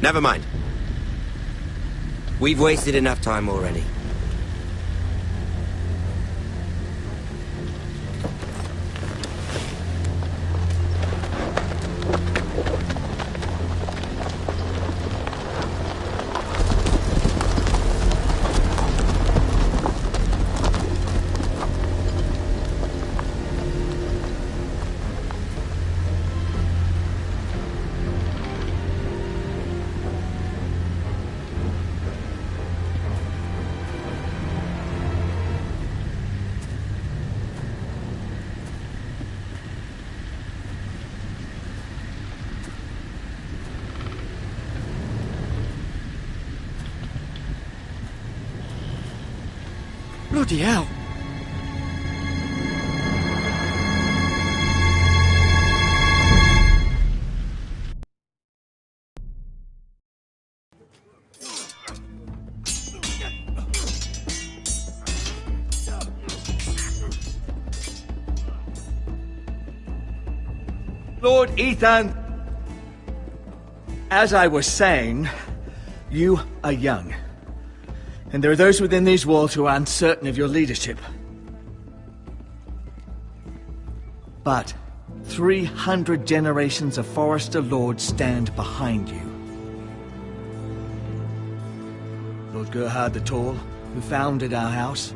Never mind. We've wasted enough time already. Bloody hell. Lord Ethan! As I was saying, you are young. And there are those within these walls who are uncertain of your leadership. But 300 generations of Forester Lords stand behind you. Lord Gerhard the Tall, who founded our house,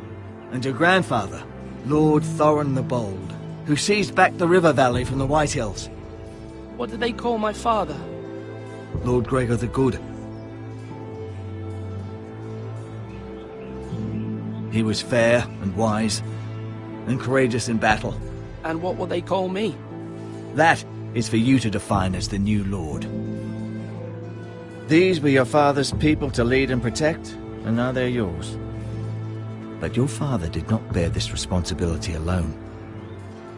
and your grandfather, Lord Thorin the Bold, who seized back the river valley from the White Hills. What did they call my father? Lord Gregor the Good. He was fair and wise, and courageous in battle. And what will they call me? That is for you to define as the new lord. These were your father's people to lead and protect, and now they're yours. But your father did not bear this responsibility alone.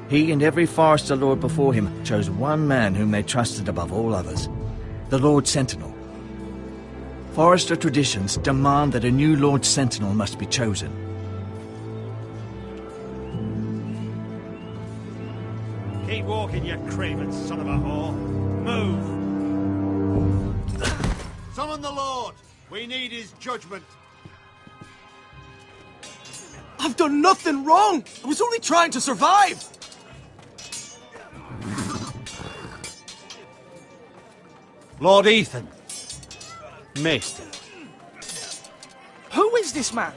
He and every Forester Lord before him chose one man whom they trusted above all others, the Lord Sentinel. Forester traditions demand that a new Lord Sentinel must be chosen. Keep walking, you craven son of a whore. Move! Summon the Lord! We need his judgment. I've done nothing wrong! I was only trying to survive! Lord Ethan. Maester. Who is this man?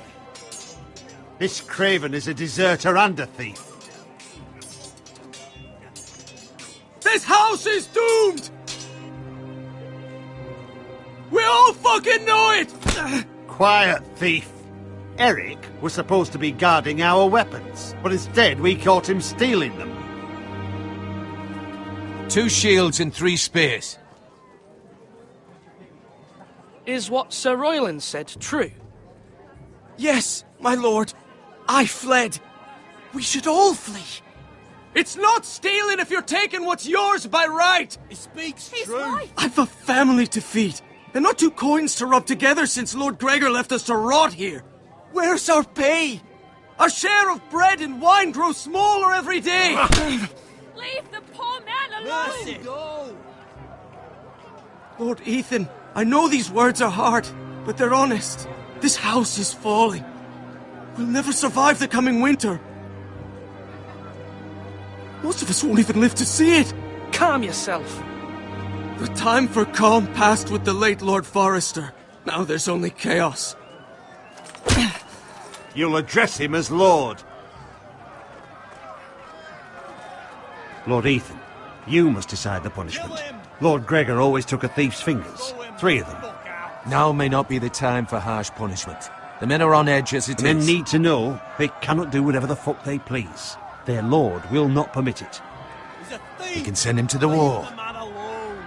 This craven is a deserter and a thief. This house is doomed! We all fucking know it! Quiet, thief. Eric was supposed to be guarding our weapons, but instead we caught him stealing them. 2 shields and 3 spears. Is what Sir Royland said true? Yes, my lord. I fled. We should all flee. It's not stealing if you're taking what's yours by right. He speaks true. Right. I've a family to feed. And not 2 coins to rub together since Lord Gregor left us to rot here. Where's our pay? Our share of bread and wine grows smaller every day. Leave the poor man alone! Mercy. Go. Lord Ethan, I know these words are hard, but they're honest. This house is falling. We'll never survive the coming winter. Most of us won't even live to see it. Calm yourself. The time for calm passed with the late Lord Forester. Now there's only chaos. You'll address him as Lord. Lord Ethan, you must decide the punishment. Lord Gregor always took a thief's fingers. 3 of them. Now may not be the time for harsh punishment. The men are on edge as it is. Men need to know they cannot do whatever the fuck they please. Their lord will not permit it. He's a thief! We can send him to the wall. Leave the man alone.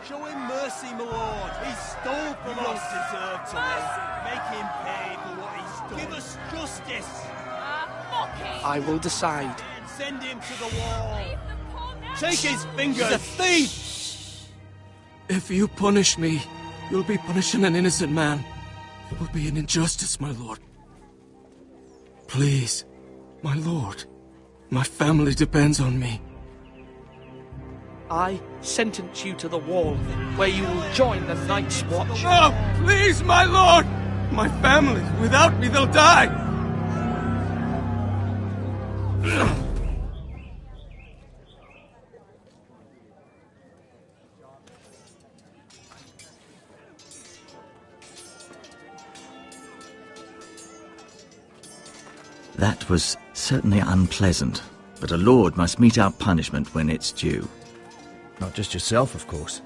Show him mercy, my lord. He stole from us. Deserve to live. Make him pay for what he's done. Give us justice. I will decide. Send him to the wall. Take his fingers. He's a thief! If you punish me, you'll be punishing an innocent man. It will be an injustice, my lord. Please, my lord. My family depends on me. I sentence you to the wall, where you will join the Night's Watch. No! Please, my lord! My family, without me, they'll die! That was certainly unpleasant, but a lord must mete out punishment when it's due. Not just yourself, of course.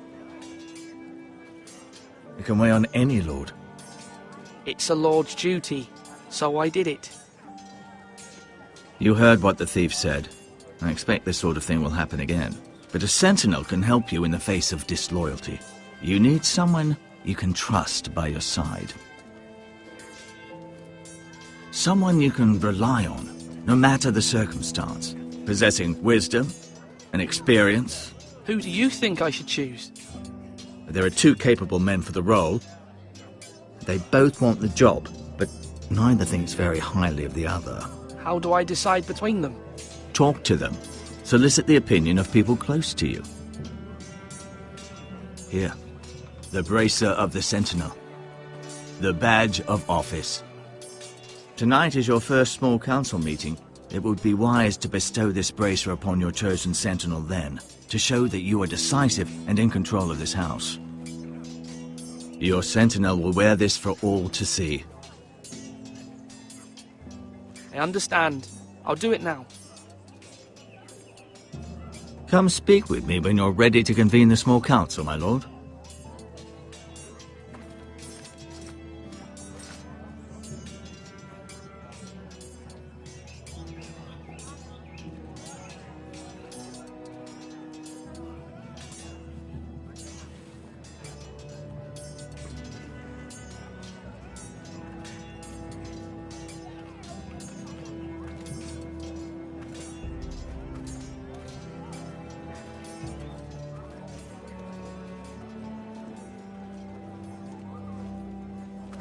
It can weigh on any lord. It's a lord's duty, so I did it. You heard what the thief said. I expect this sort of thing will happen again. But a sentinel can help you in the face of disloyalty. You need someone you can trust by your side. Someone you can rely on, no matter the circumstance. Possessing wisdom and experience. Who do you think I should choose? There are 2 capable men for the role. They both want the job, but neither thinks very highly of the other. How do I decide between them? Talk to them. Solicit the opinion of people close to you. Here, the bracer of the Sentinel. The badge of office. Tonight is your first small council meeting. It would be wise to bestow this bracer upon your chosen sentinel then, to show that you are decisive and in control of this house. Your sentinel will wear this for all to see. I understand. I'll do it now. Come speak with me when you're ready to convene the small council, my lord.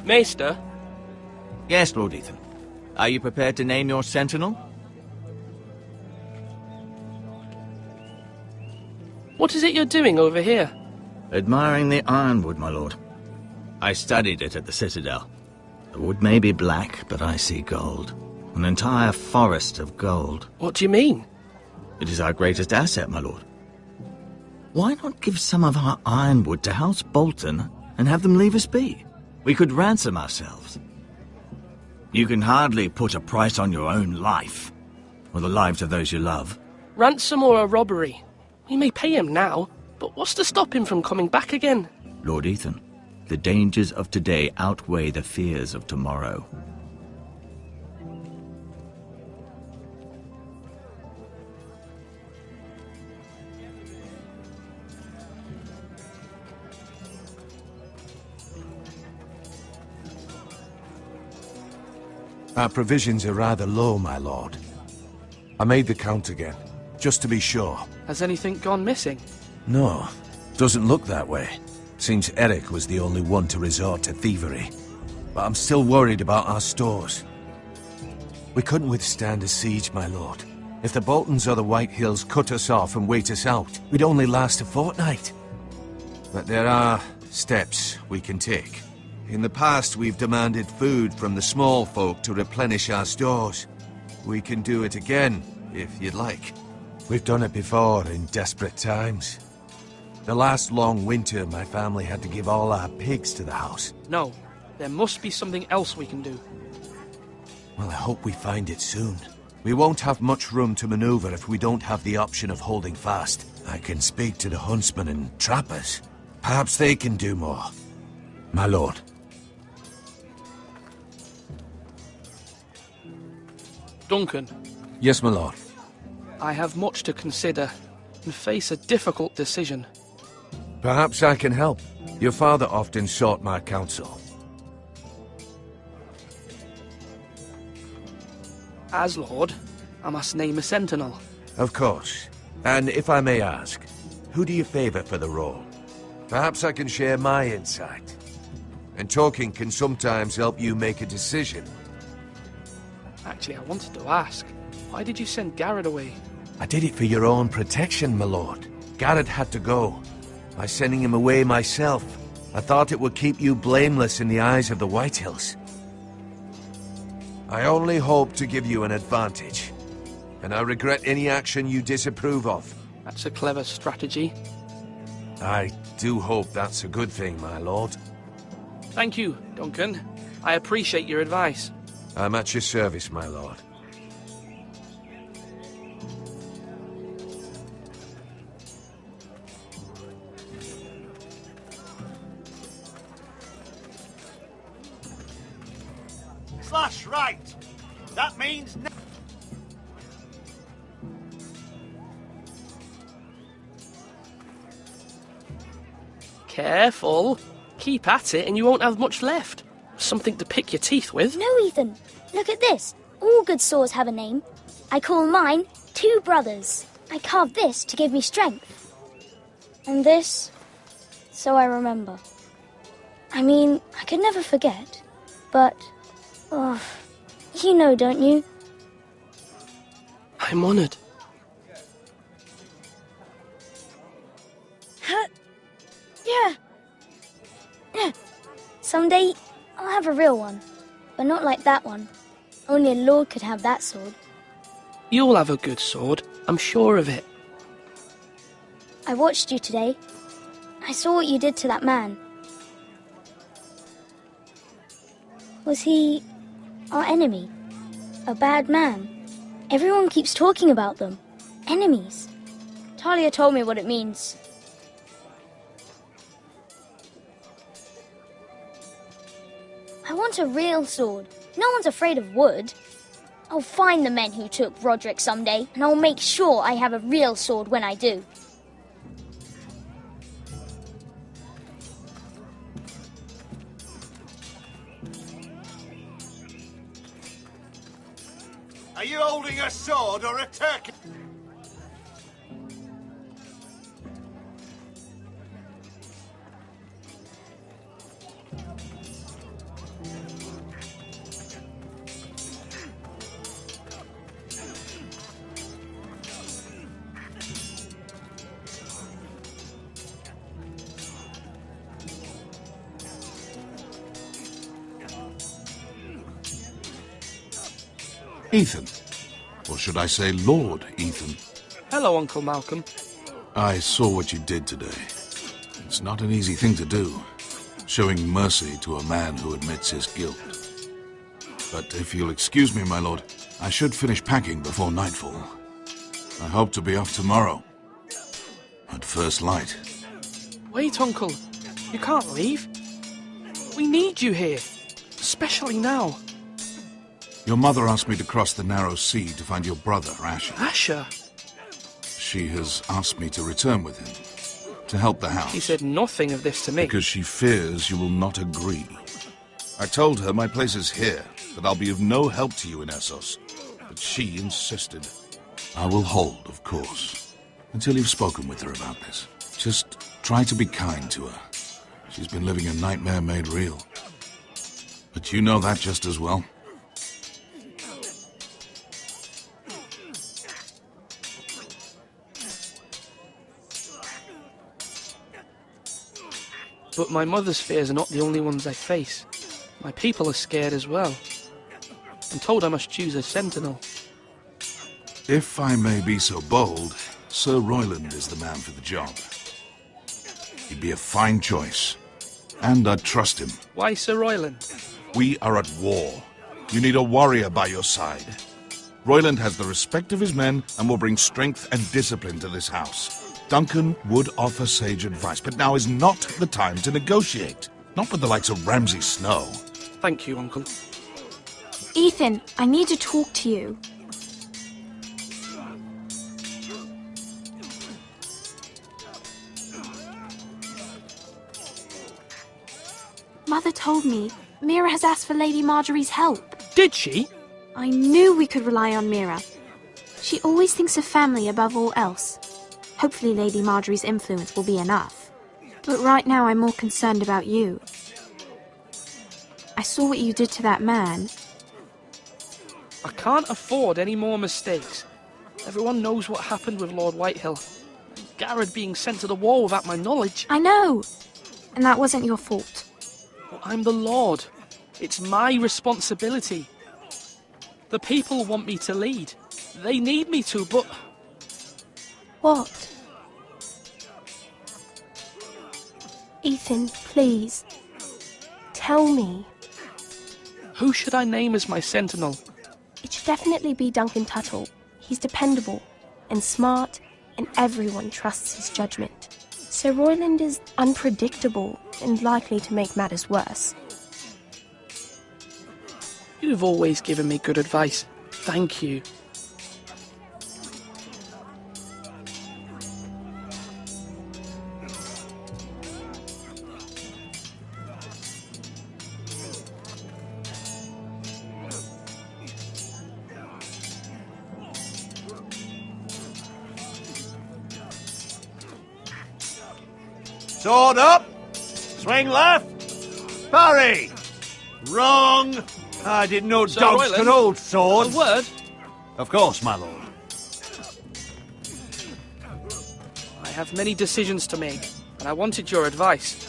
Maester? Yes, Lord Ethan. Are you prepared to name your sentinel? What is it you're doing over here? Admiring the ironwood, my lord. I studied it at the Citadel. The wood may be black, but I see gold. An entire forest of gold. What do you mean? It is our greatest asset, my lord. Why not give some of our ironwood to House Bolton and have them leave us be? We could ransom ourselves. You can hardly put a price on your own life, or the lives of those you love. Ransom or a robbery? We may pay him now, but what's to stop him from coming back again? Lord Ethan, the dangers of today outweigh the fears of tomorrow. Our provisions are rather low, my lord. I made the count again, just to be sure. Has anything gone missing? No, doesn't look that way. Seems Eric was the only one to resort to thievery. But I'm still worried about our stores. We couldn't withstand a siege, my lord. If the Boltons or the White Hills cut us off and wait us out, we'd only last a fortnight. But there are steps we can take. In the past, we've demanded food from the small folk to replenish our stores. We can do it again, if you'd like. We've done it before in desperate times. The last long winter, my family had to give all our pigs to the house. No, there must be something else we can do. Well, I hope we find it soon. We won't have much room to maneuver if we don't have the option of holding fast. I can speak to the huntsmen and trappers. Perhaps they can do more. My lord. Duncan. Yes, my lord. I have much to consider and face a difficult decision. Perhaps I can help. Your father often sought my counsel. As Lord, I must name a sentinel. Of course. And if I may ask, who do you favor for the role? Perhaps I can share my insight. And talking can sometimes help you make a decision. Actually, I wanted to ask, why did you send Garrett away? I did it for your own protection, my lord. Garrett had to go. By sending him away myself, I thought it would keep you blameless in the eyes of the White Hills. I only hope to give you an advantage, and I regret any action you disapprove of. That's a clever strategy. I do hope that's a good thing, my lord. Thank you, Duncan. I appreciate your advice. I'm at your service, my lord. Slash right. That means... Careful. Keep at it and you won't have much left. Something to pick your teeth with. No, Ethan. Look at this. All good swords have a name. I call mine Two Brothers. I carved this to give me strength. And this, so I remember. I mean, I could never forget. But, oh, you know, don't you? I'm honored. Yeah. Someday, I'll have a real one. But not like that one. Only a lord could have that sword. You'll have a good sword. I'm sure of it. I watched you today. I saw what you did to that man. Was he our enemy? A bad man? Everyone keeps talking about them. Enemies. Talia told me what it means. I want a real sword. No one's afraid of wood. I'll find the men who took Roderick someday, and I'll make sure I have a real sword when I do. Are you holding a sword or a turkey? Ethan. Or should I say Lord Ethan? Hello, Uncle Malcolm. I saw what you did today. It's not an easy thing to do, showing mercy to a man who admits his guilt. But if you'll excuse me, my lord, I should finish packing before nightfall. I hope to be off tomorrow. At first light. Wait, Uncle. You can't leave. We need you here. Especially now. Your mother asked me to cross the narrow sea to find your brother, Asher. Asher? She has asked me to return with him, to help the house. She said nothing of this to me. Because she fears you will not agree. I told her my place is here, that I'll be of no help to you in Essos. But she insisted. I will hold, of course, until you've spoken with her about this. Just try to be kind to her. She's been living a nightmare made real. But you know that just as well. But my mother's fears are not the only ones I face. My people are scared as well. I'm told I must choose a sentinel. If I may be so bold, Sir Royland is the man for the job. He'd be a fine choice. And I'd trust him. Why Sir Royland? We are at war. You need a warrior by your side. Royland has the respect of his men and will bring strength and discipline to this house. Duncan would offer sage advice, but now is not the time to negotiate. Not with the likes of Ramsay Snow. Thank you, Uncle. Ethan, I need to talk to you. Mother told me Mira has asked for Lady Marjorie's help. Did she? I knew we could rely on Mira. She always thinks of family above all else. Hopefully Lady Marjorie's influence will be enough. But right now I'm more concerned about you. I saw what you did to that man. I can't afford any more mistakes. Everyone knows what happened with Lord Whitehill. Garrett being sent to the war without my knowledge. I know. And that wasn't your fault. Well, I'm the Lord. It's my responsibility. The people want me to lead. They need me to, but... What? Ethan, please. Tell me. Who should I name as my sentinel? It should definitely be Duncan Tuttle. He's dependable and smart, and everyone trusts his judgment. Sir Royland is unpredictable and likely to make matters worse. You've always given me good advice. Thank you. Sword up! Swing left! Parry! Wrong! I didn't know Sir dogs Royland, could hold swords. A word? Of course, my lord. I have many decisions to make, and I wanted your advice.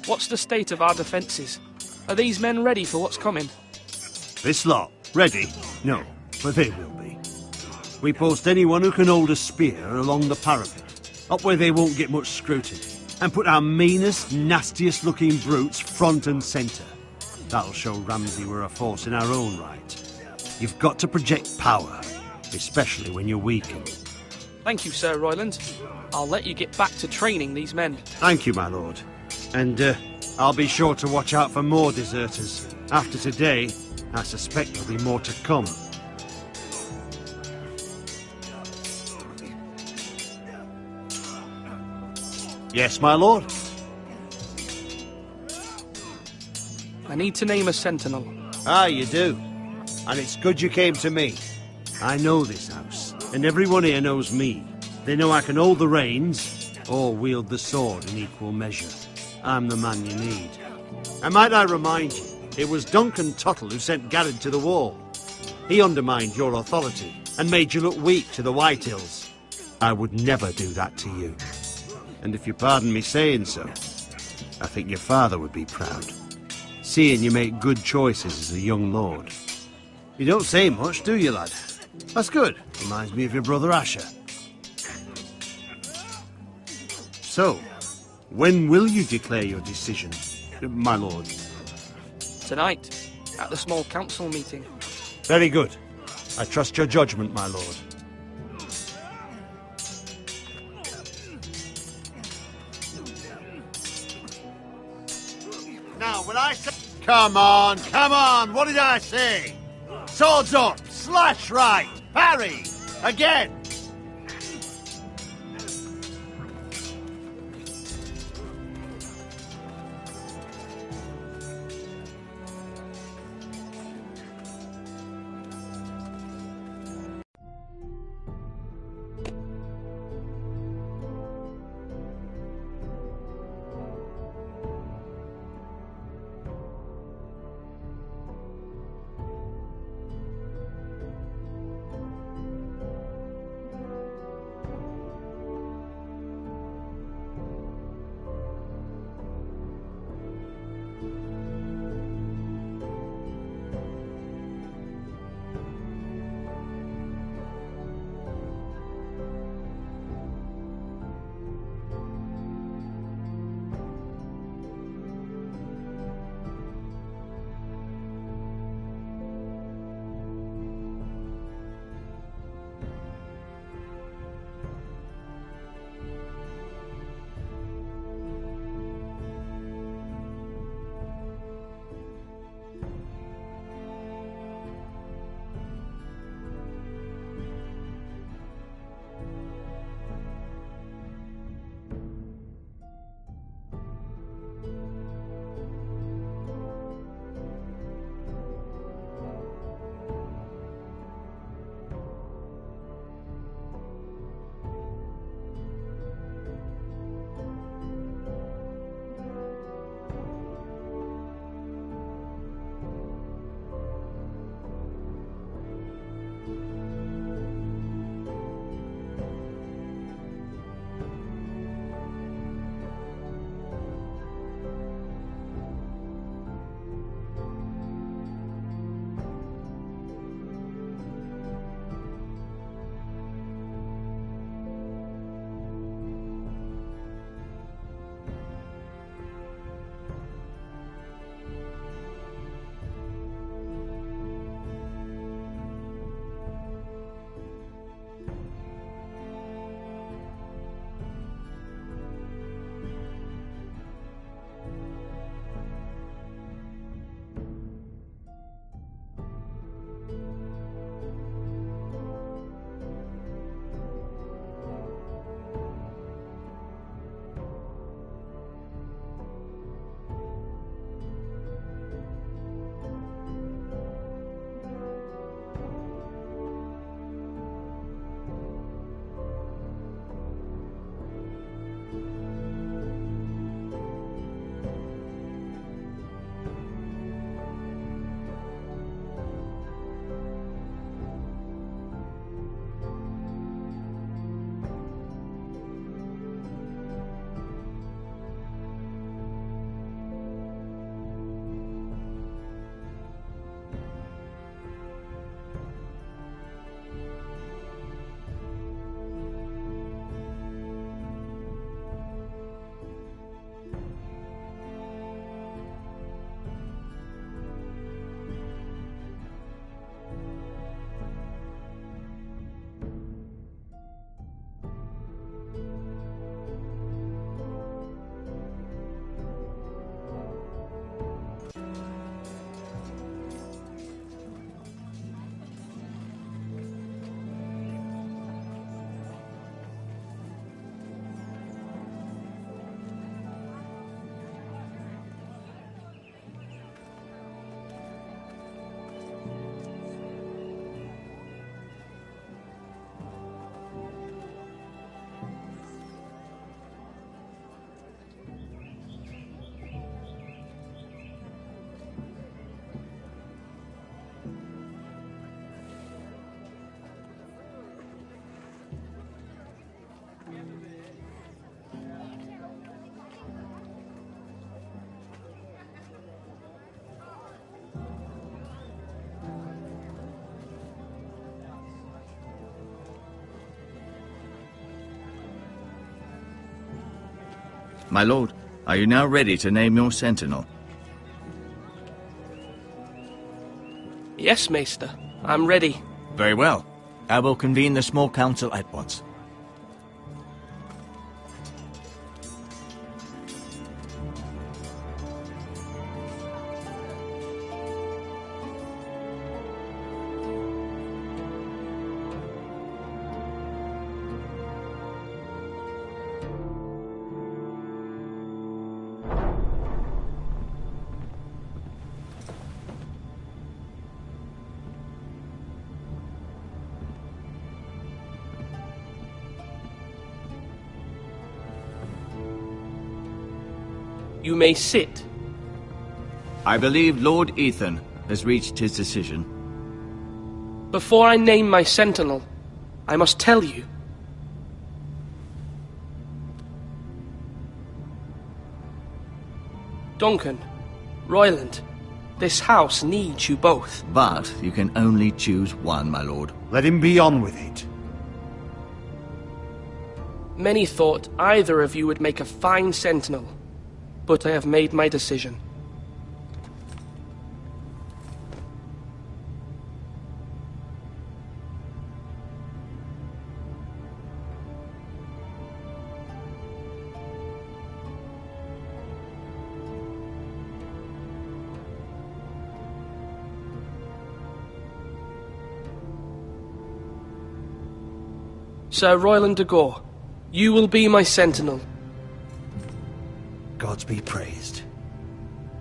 What's the state of our defences? Are these men ready for what's coming? This lot, ready? No, but they will be. We post anyone who can hold a spear along the parapet, up where they won't get much scrutiny, and put our meanest, nastiest looking brutes front and centre. That'll show Ramsay we're a force in our own right. You've got to project power, especially when you're weakened. Thank you, Sir Royland. I'll let you get back to training these men. Thank you, my lord. And I'll be sure to watch out for more deserters. After today, I suspect there'll be more to come. Yes, my lord? I need to name a sentinel. Ah, you do. And it's good you came to me. I know this house, and everyone here knows me. They know I can hold the reins, or wield the sword in equal measure. I'm the man you need. And might I remind you, it was Duncan Tuttle who sent Garrett to the wall. He undermined your authority, and made you look weak to the Whitehills. I would never do that to you. And if you pardon me saying so, I think your father would be proud. Seeing you make good choices as a young lord. You don't say much, do you, lad? That's good. Reminds me of your brother Asher. So, when will you declare your decision, my lord? Tonight, at the small council meeting. Very good. I trust your judgment, my lord. Now, when I say... Come on! What did I say? Swords up! Slash right! Parry! Again! My lord, are you now ready to name your sentinel? Yes, Maester. I'm ready. Very well. I will convene the small council at once. You may sit. I believe Lord Ethan has reached his decision. Before I name my sentinel, I must tell you. Duncan, Royland, this house needs you both. But you can only choose one, my lord. Let him be on with it. Many thought either of you would make a fine sentinel, but I have made my decision. Sir Royland de Gore, you will be my sentinel. Gods be praised.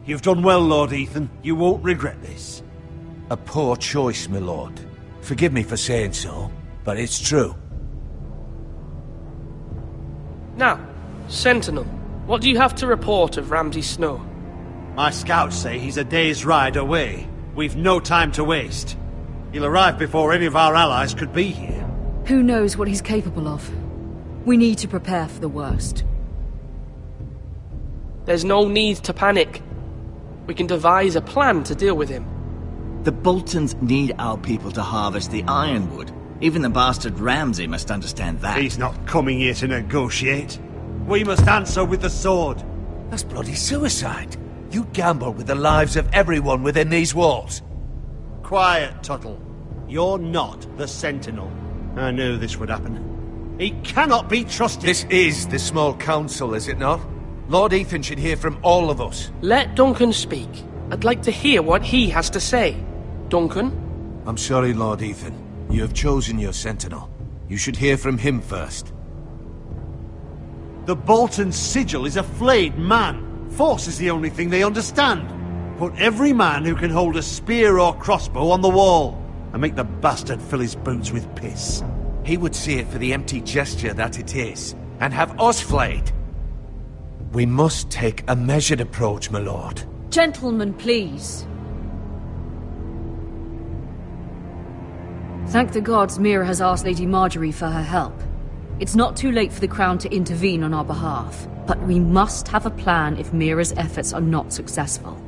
You've done well, Lord Ethan. You won't regret this. A poor choice, my lord. Forgive me for saying so, but it's true. Now, Sentinel, what do you have to report of Ramsay Snow? My scouts say he's a day's ride away. We've no time to waste. He'll arrive before any of our allies could be here. Who knows what he's capable of? We need to prepare for the worst. There's no need to panic. We can devise a plan to deal with him. The Boltons need our people to harvest the ironwood. Even the bastard Ramsay must understand that. He's not coming here to negotiate. We must answer with the sword. That's bloody suicide. You gamble with the lives of everyone within these walls. Quiet, Tuttle. You're not the Sentinel. I knew this would happen. He cannot be trusted. This is the small council, is it not? Lord Ethan should hear from all of us. Let Duncan speak. I'd like to hear what he has to say. Duncan? I'm sorry, Lord Ethan. You have chosen your sentinel. You should hear from him first. The Bolton sigil is a flayed man. Force is the only thing they understand. Put every man who can hold a spear or crossbow on the wall, and make the bastard fill his boots with piss. He would see it for the empty gesture that it is, and have us flayed. We must take a measured approach, my lord. Gentlemen, please. Thank the gods Mira has asked Lady Marjorie for her help. It's not too late for the Crown to intervene on our behalf, but we must have a plan if Mira's efforts are not successful.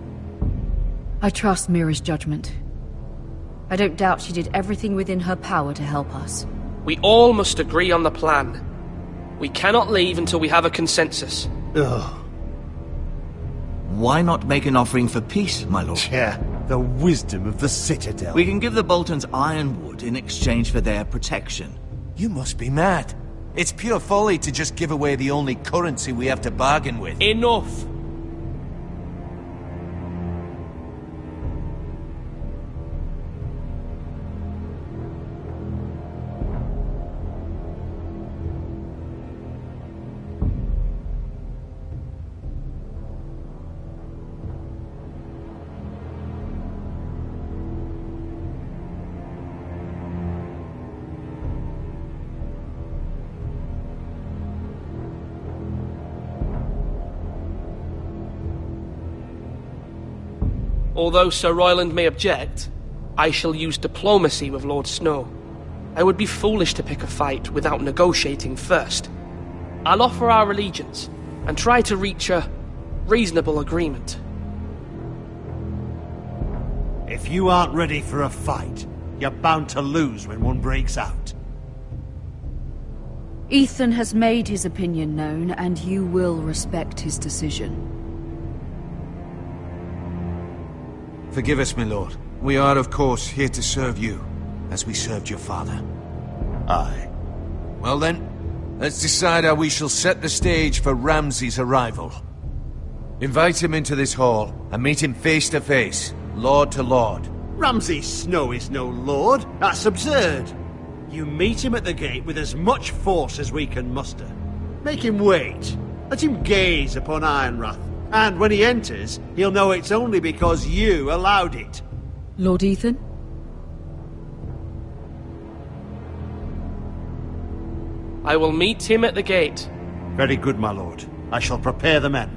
I trust Mira's judgment. I don't doubt she did everything within her power to help us. We all must agree on the plan. We cannot leave until we have a consensus. Ugh. Why not make an offering for peace, my lord? Yeah, the wisdom of the Citadel. We can give the Boltons ironwood in exchange for their protection. You must be mad. It's pure folly to just give away the only currency we have to bargain with. Enough! Although Sir Royland may object, I shall use diplomacy with Lord Snow. I would be foolish to pick a fight without negotiating first. I'll offer our allegiance, and try to reach a reasonable agreement. If you aren't ready for a fight, you're bound to lose when one breaks out. Ethan has made his opinion known, and you will respect his decision. Forgive us, my lord. We are, of course, here to serve you, as we served your father. Aye. Well then, let's decide how we shall set the stage for Ramsay's arrival. Invite him into this hall, and meet him face to face, lord to lord. Ramsay Snow is no lord. That's absurd. You meet him at the gate with as much force as we can muster. Make him wait. Let him gaze upon Ironrath. And when he enters, he'll know it's only because you allowed it. Lord Ethan? I will meet him at the gate. Very good, my lord. I shall prepare the men.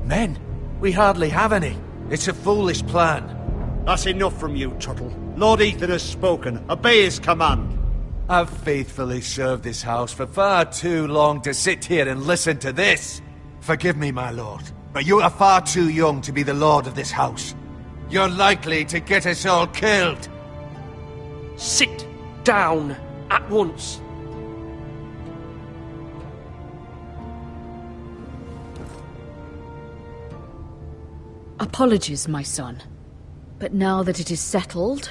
Men? We hardly have any. It's a foolish plan. That's enough from you, Tuttle. Lord Ethan has spoken. Obey his command. I've faithfully served this house for far too long to sit here and listen to this. Forgive me, my lord, but you are far too young to be the lord of this house. You're likely to get us all killed. Sit down at once. Apologies, my son. But now that it is settled,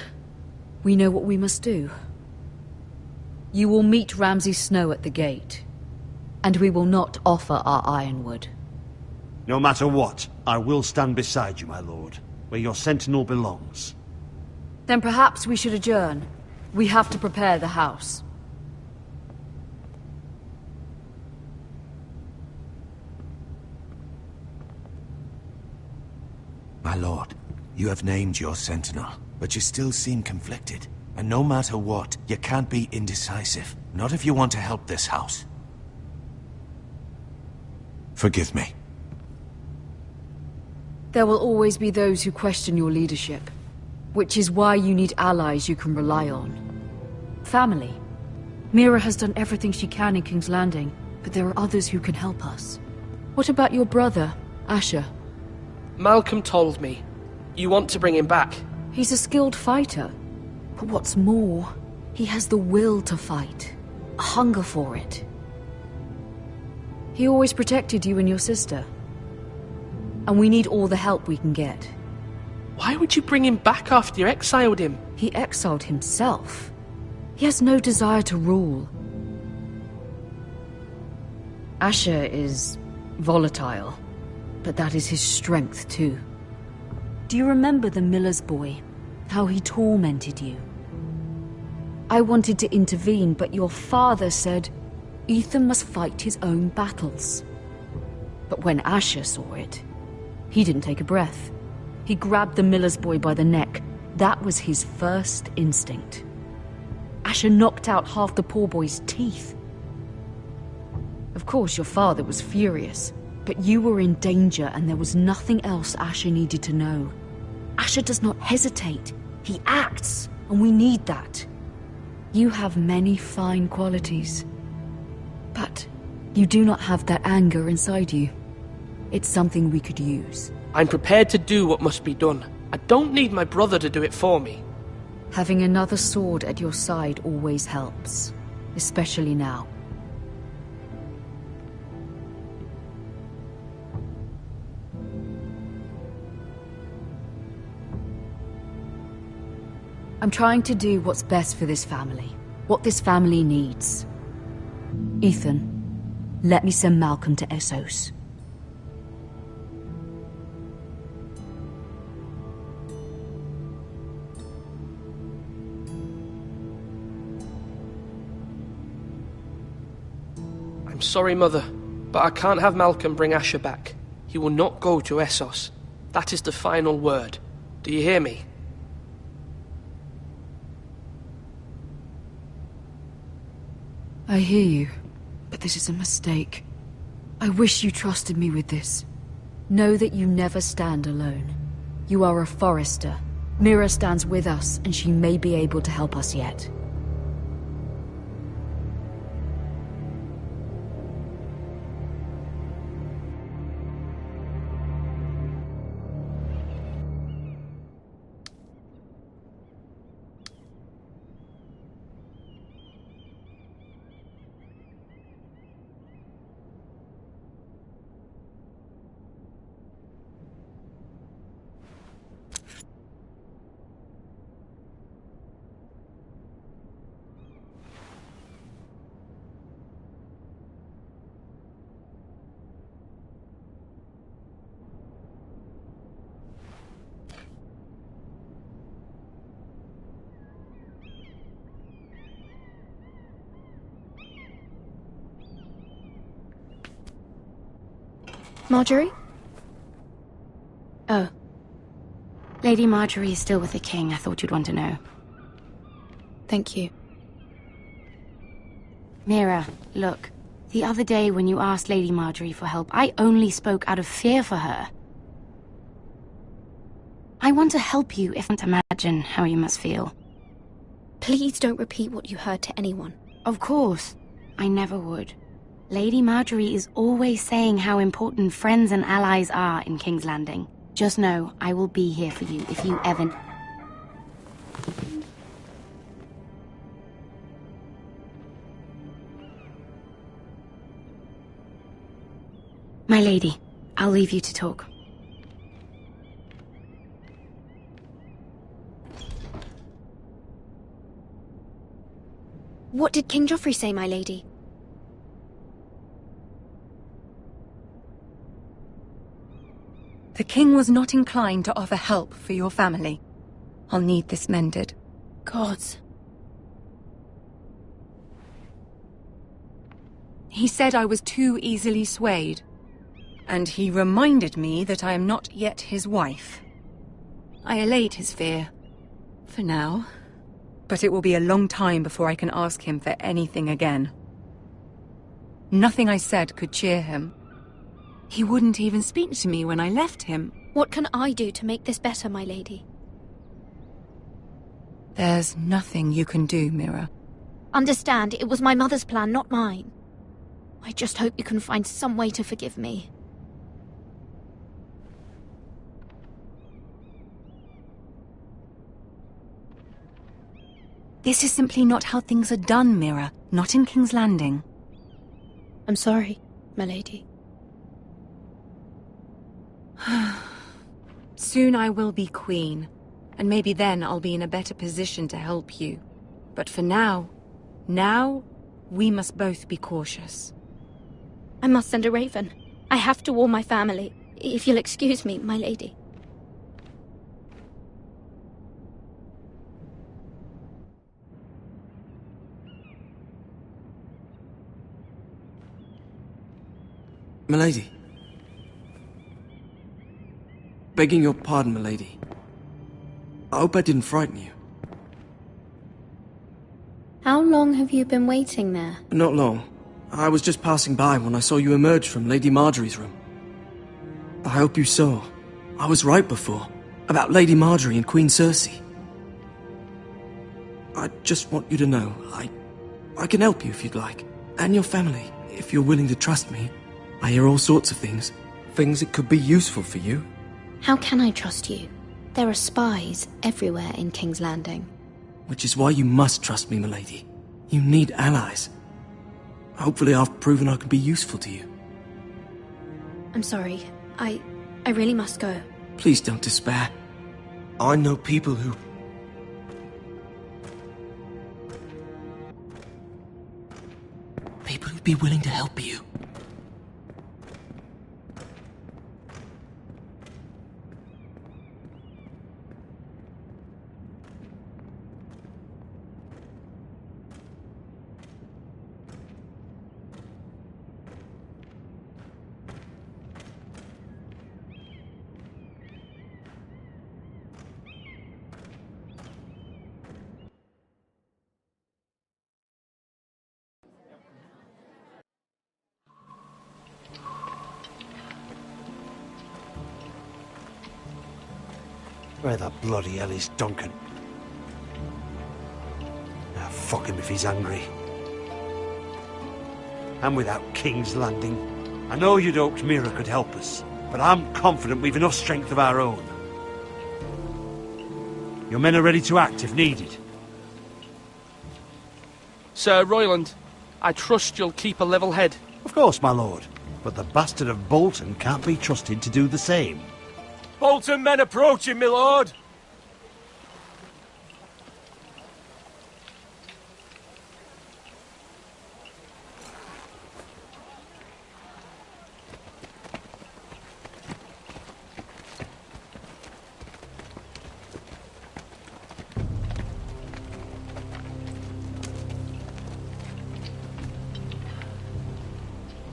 we know what we must do. You will meet Ramsay Snow at the gate, and we will not offer our ironwood. No matter what, I will stand beside you, my lord, where your sentinel belongs. Then perhaps we should adjourn. We have to prepare the house. My lord, you have named your sentinel, but you still seem conflicted. And no matter what, you can't be indecisive. Not if you want to help this house. Forgive me. There will always be those who question your leadership, which is why you need allies you can rely on. Family. Mira has done everything she can in King's Landing, but there are others who can help us. What about your brother, Asher? Malcolm told me. You want to bring him back? He's a skilled fighter. But what's more, he has the will to fight. A hunger for it. He always protected you and your sister. And we need all the help we can get. Why would you bring him back after you exiled him? He exiled himself. He has no desire to rule. Asher is volatile, but that is his strength too. Do you remember the miller's boy? How he tormented you? I wanted to intervene, but your father said Ethan must fight his own battles. But when Asher saw it, he didn't take a breath. He grabbed the miller's boy by the neck. That was his first instinct. Asher knocked out half the poor boy's teeth. Of course, your father was furious, but you were in danger and there was nothing else Asher needed to know. Asher does not hesitate. He acts, and we need that. You have many fine qualities, but you do not have that anger inside you. It's something we could use. I'm prepared to do what must be done. I don't need my brother to do it for me. Having another sword at your side always helps, especially now. I'm trying to do what's best for this family, what this family needs. Ethan, let me send Malcolm to Essos. I'm sorry, Mother, but I can't have Malcolm bring Asher back. He will not go to Essos. That is the final word. Do you hear me? I hear you, but this is a mistake. I wish you trusted me with this. Know that you never stand alone. You are a Forrester. Mira stands with us, and she may be able to help us yet. Marjorie? Oh. Lady Marjorie is still with the king. I thought you'd want to know. Thank you. Mira, look. The other day when you asked Lady Marjorie for help, I only spoke out of fear for her. I want to help you if I can't imagine how you must feel. Please don't repeat what you heard to anyone. Of course. I never would. Lady Marjorie is always saying how important friends and allies are in King's Landing. Just know, I will be here for you if you ever... My lady, I'll leave you to talk. What did King Joffrey say, my lady? The king was not inclined to offer help for your family. I'll need this mended. Gods. He said I was too easily swayed. And he reminded me that I am not yet his wife. I allayed his fear. For now. But it will be a long time before I can ask him for anything again. Nothing I said could cheer him. He wouldn't even speak to me when I left him. What can I do to make this better, my lady? There's nothing you can do, Mira. Understand, it was my mother's plan, not mine. I just hope you can find some way to forgive me. This is simply not how things are done, Mira. Not in King's Landing. I'm sorry, my lady. Soon I will be queen, and maybe then I'll be in a better position to help you. But for now, we must both be cautious. I must send a raven. I have to warn my family. If you'll excuse me, my lady. Milady. Begging your pardon, milady. I hope I didn't frighten you. How long have you been waiting there? Not long. I was just passing by when I saw you emerge from Lady Marjorie's room. I hope you saw. I was right before. About Lady Marjorie and Queen Cersei. I just want you to know, I can help you if you'd like. And your family, if you're willing to trust me. I hear all sorts of things. Things that could be useful for you. How can I trust you? There are spies everywhere in King's Landing. Which is why you must trust me, milady. You need allies. Hopefully I've proven I can be useful to you. I'm sorry. I really must go. Please don't despair. I know people who... People who'd be willing to help you. Where the bloody hell is Duncan? Ah, fuck him if he's angry. And without King's Landing. I know you'd hoped Mira could help us, but I'm confident we've enough strength of our own. Your men are ready to act if needed. Sir Royland, I trust you'll keep a level head. Of course, my lord. But the bastard of Bolton can't be trusted to do the same. Bolton men approaching, my lord!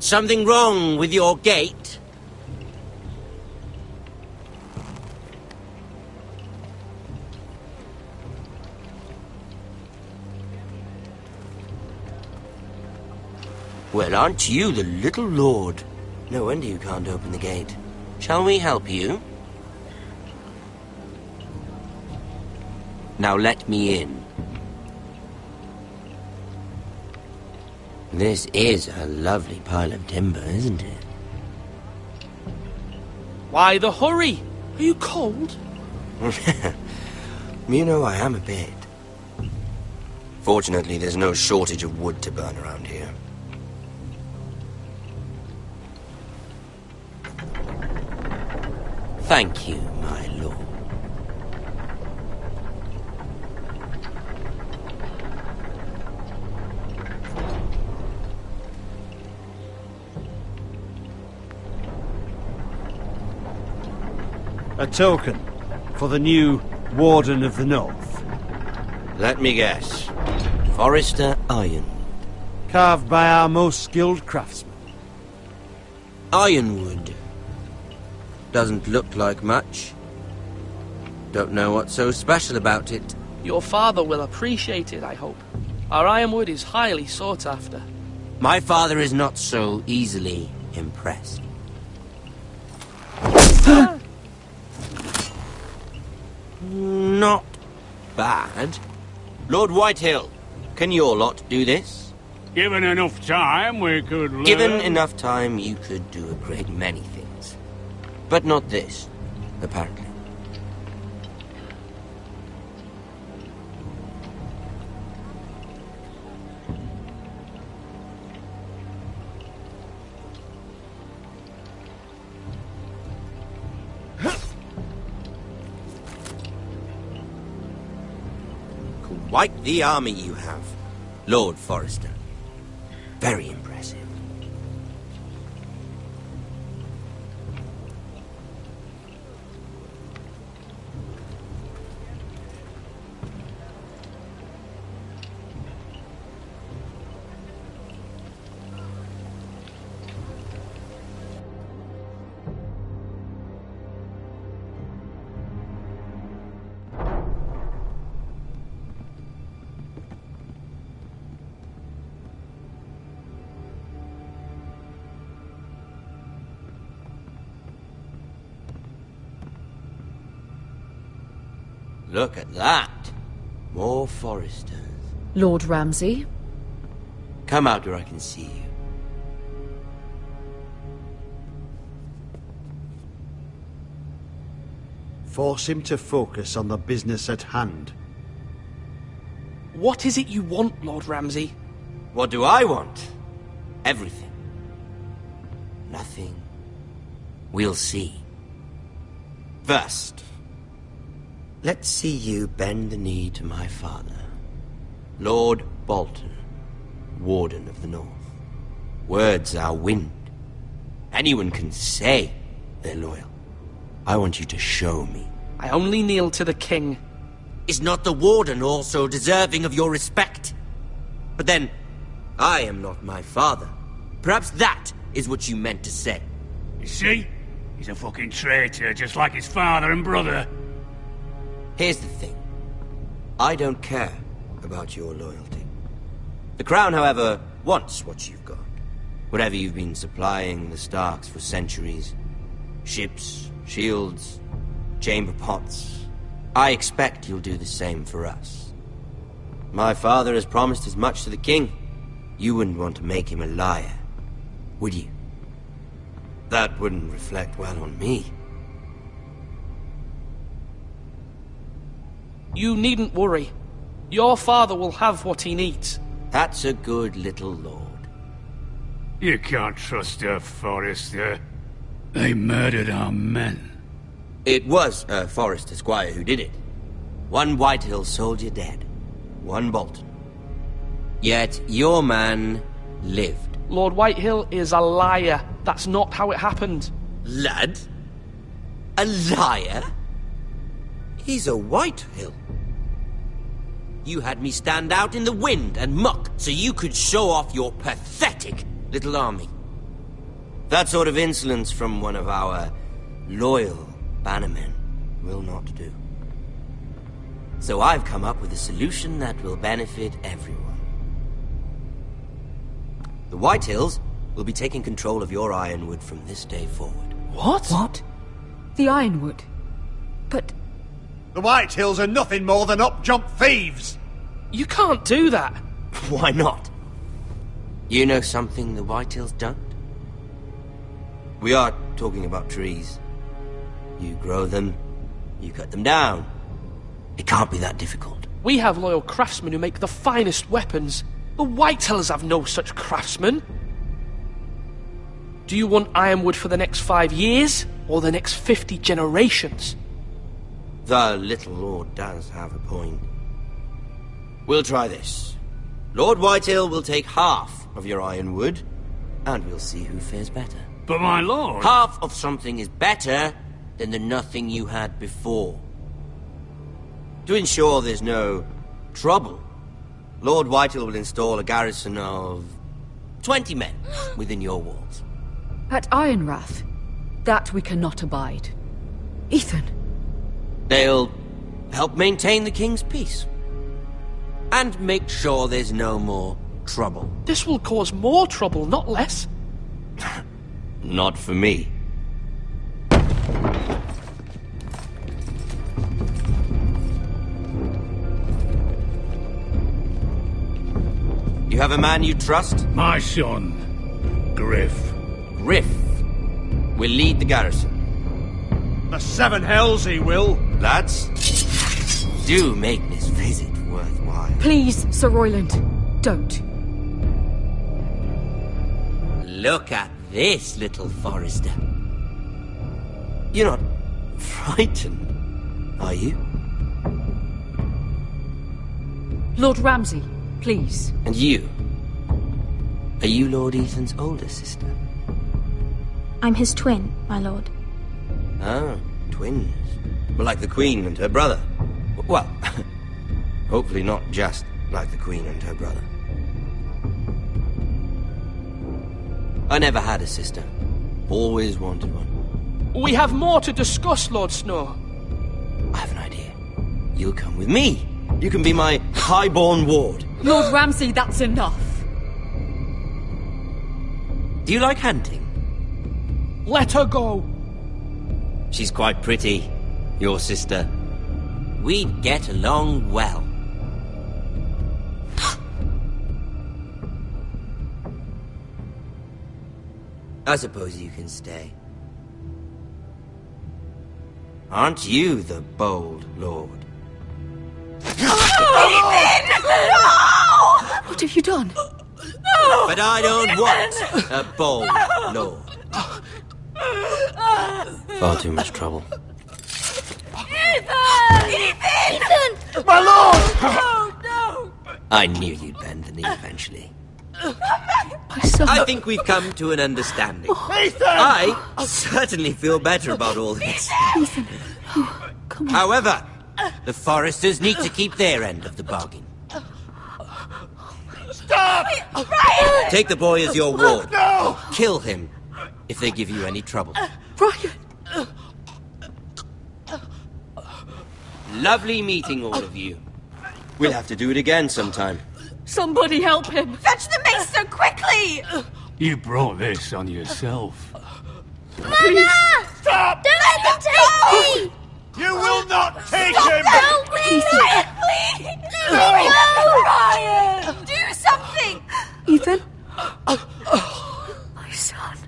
Something wrong with your gait? Well, aren't you the little lord? No wonder you can't open the gate. Shall we help you? Now let me in. This is a lovely pile of timber, isn't it? Why the hurry? Are you cold? You know, I am a bit. Fortunately, there's no shortage of wood to burn around here. Thank you, my lord. A token for the new Warden of the North. Let me guess. Forrester Iron. Carved by our most skilled craftsmen. Ironwood. Doesn't look like much. Don't know what's so special about it. Your father will appreciate it, I hope. Our ironwood is highly sought after. My father is not so easily impressed. Not bad. Lord Whitehill, can your lot do this? Given enough time, we could learn. Given enough time, you could do a great many things. But not this, apparently. Quite the army you have, Lord Forrester. Very impressive. Look at that. More Forresters. Lord Ramsay? Come out where I can see you. Force him to focus on the business at hand. What is it you want, Lord Ramsay? What do I want? Everything. Nothing. We'll see. First, let's see you bend the knee to my father, Lord Bolton, Warden of the North. Words are wind. Anyone can say they're loyal. I want you to show me. I only kneel to the king. Is not the Warden also deserving of your respect? But then, I am not my father. Perhaps that is what you meant to say. You see? He's a fucking traitor, just like his father and brother. Here's the thing. I don't care about your loyalty. The Crown, however, wants what you've got. Whatever you've been supplying the Starks for centuries. Ships, shields, chamber pots. I expect you'll do the same for us. My father has promised as much to the king. You wouldn't want to make him a liar, would you? That wouldn't reflect well on me. You needn't worry. Your father will have what he needs. That's a good little lord. You can't trust her, Forrester. They murdered our men. It was a Forrester squire who did it. One Whitehill soldier dead. One Bolton. Yet your man lived. Lord Whitehill is a liar. That's not how it happened. Lad? A liar? He's a Whitehill. You had me stand out in the wind and muck so you could show off your pathetic little army. That sort of insolence from one of our loyal bannermen will not do. So I've come up with a solution that will benefit everyone. The Whitehills will be taking control of your Ironwood from this day forward. What? What? The Ironwood? But... The Whitehills are nothing more than up-jump thieves! You can't do that! Why not? You know something the Whitehills don't? We are talking about trees. You grow them, you cut them down. It can't be that difficult. We have loyal craftsmen who make the finest weapons. The Whitehills have no such craftsmen. Do you want Ironwood for the next 5 years, or the next 50 generations? The little lord does have a point. We'll try this. Lord Whitehill will take half of your Ironwood, and we'll see who fares better. But my lord... Half of something is better than the nothing you had before. To ensure there's no trouble, Lord Whitehill will install a garrison of 20 men within your walls. At Ironrath? That we cannot abide. Ethan! They'll help maintain the king's peace. And make sure there's no more trouble. This will cause more trouble, not less. Not for me. You have a man you trust? My son, Griff. Griff will lead the garrison. The seven hells he will. Lads, do make this visit worthwhile. Please, Sir Royland, don't. Look at this, little Forester. You're not frightened, are you? Lord Ramsay, please. And you? Are you Lord Ethan's older sister? I'm his twin, my lord. Ah, twins. Well, like the Queen and her brother. Well, hopefully not just like the Queen and her brother. I never had a sister. Always wanted one. We have more to discuss, Lord Snow. I have an idea. You'll come with me. You can be my highborn ward. Lord Ramsay, that's enough. Do you like hunting? Let her go. She's quite pretty, your sister. We'd get along well. I suppose you can stay. Aren't you the bold lord? What have you done? No! But I don't want a bold lord. Far too much trouble. Ethan! My lord! Oh, no! I knew you'd bend the knee eventually. My son. I think we've come to an understanding. Ethan! I certainly feel better about all this. Ethan. Oh, come on. However, the Foresters need to keep their end of the bargain. Stop! Ryan! Take the boy as your ward. No! Kill him if they give you any trouble. Ryan! Lovely meeting all of you. We'll have to do it again sometime. Somebody help him! Fetch the mace so quickly! You brought this on yourself. Mother! Stop! Don't let them take me! You will not take Stop! him! Help me! Ryan, please! No! Ryan! Do something! Ethan? My son.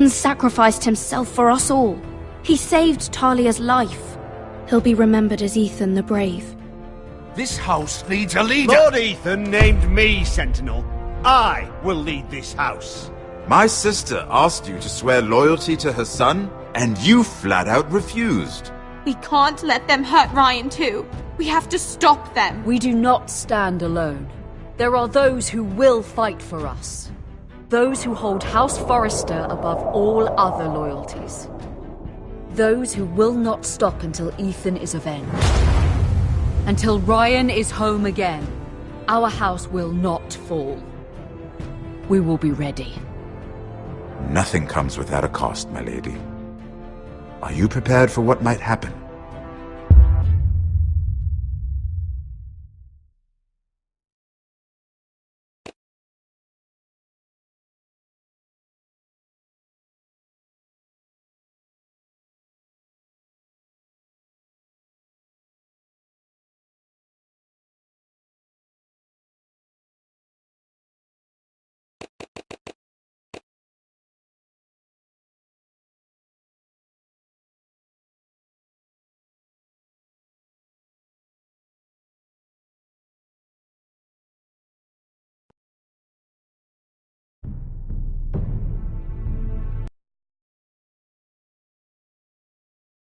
Sacrificed himself for us all. He saved Talia's life. He'll be remembered as Ethan the Brave. This house needs a leader. Lord Ethan named me Sentinel. I will lead this house. My sister asked you to swear loyalty to her son, and you flat out refused. We can't let them hurt Ryan too. We have to stop them. We do not stand alone. There are those who will fight for us. Those who hold House Forrester above all other loyalties. Those who will not stop until Ethan is avenged. Until Ryan is home again, our house will not fall. We will be ready. Nothing comes without a cost, my lady. Are you prepared for what might happen?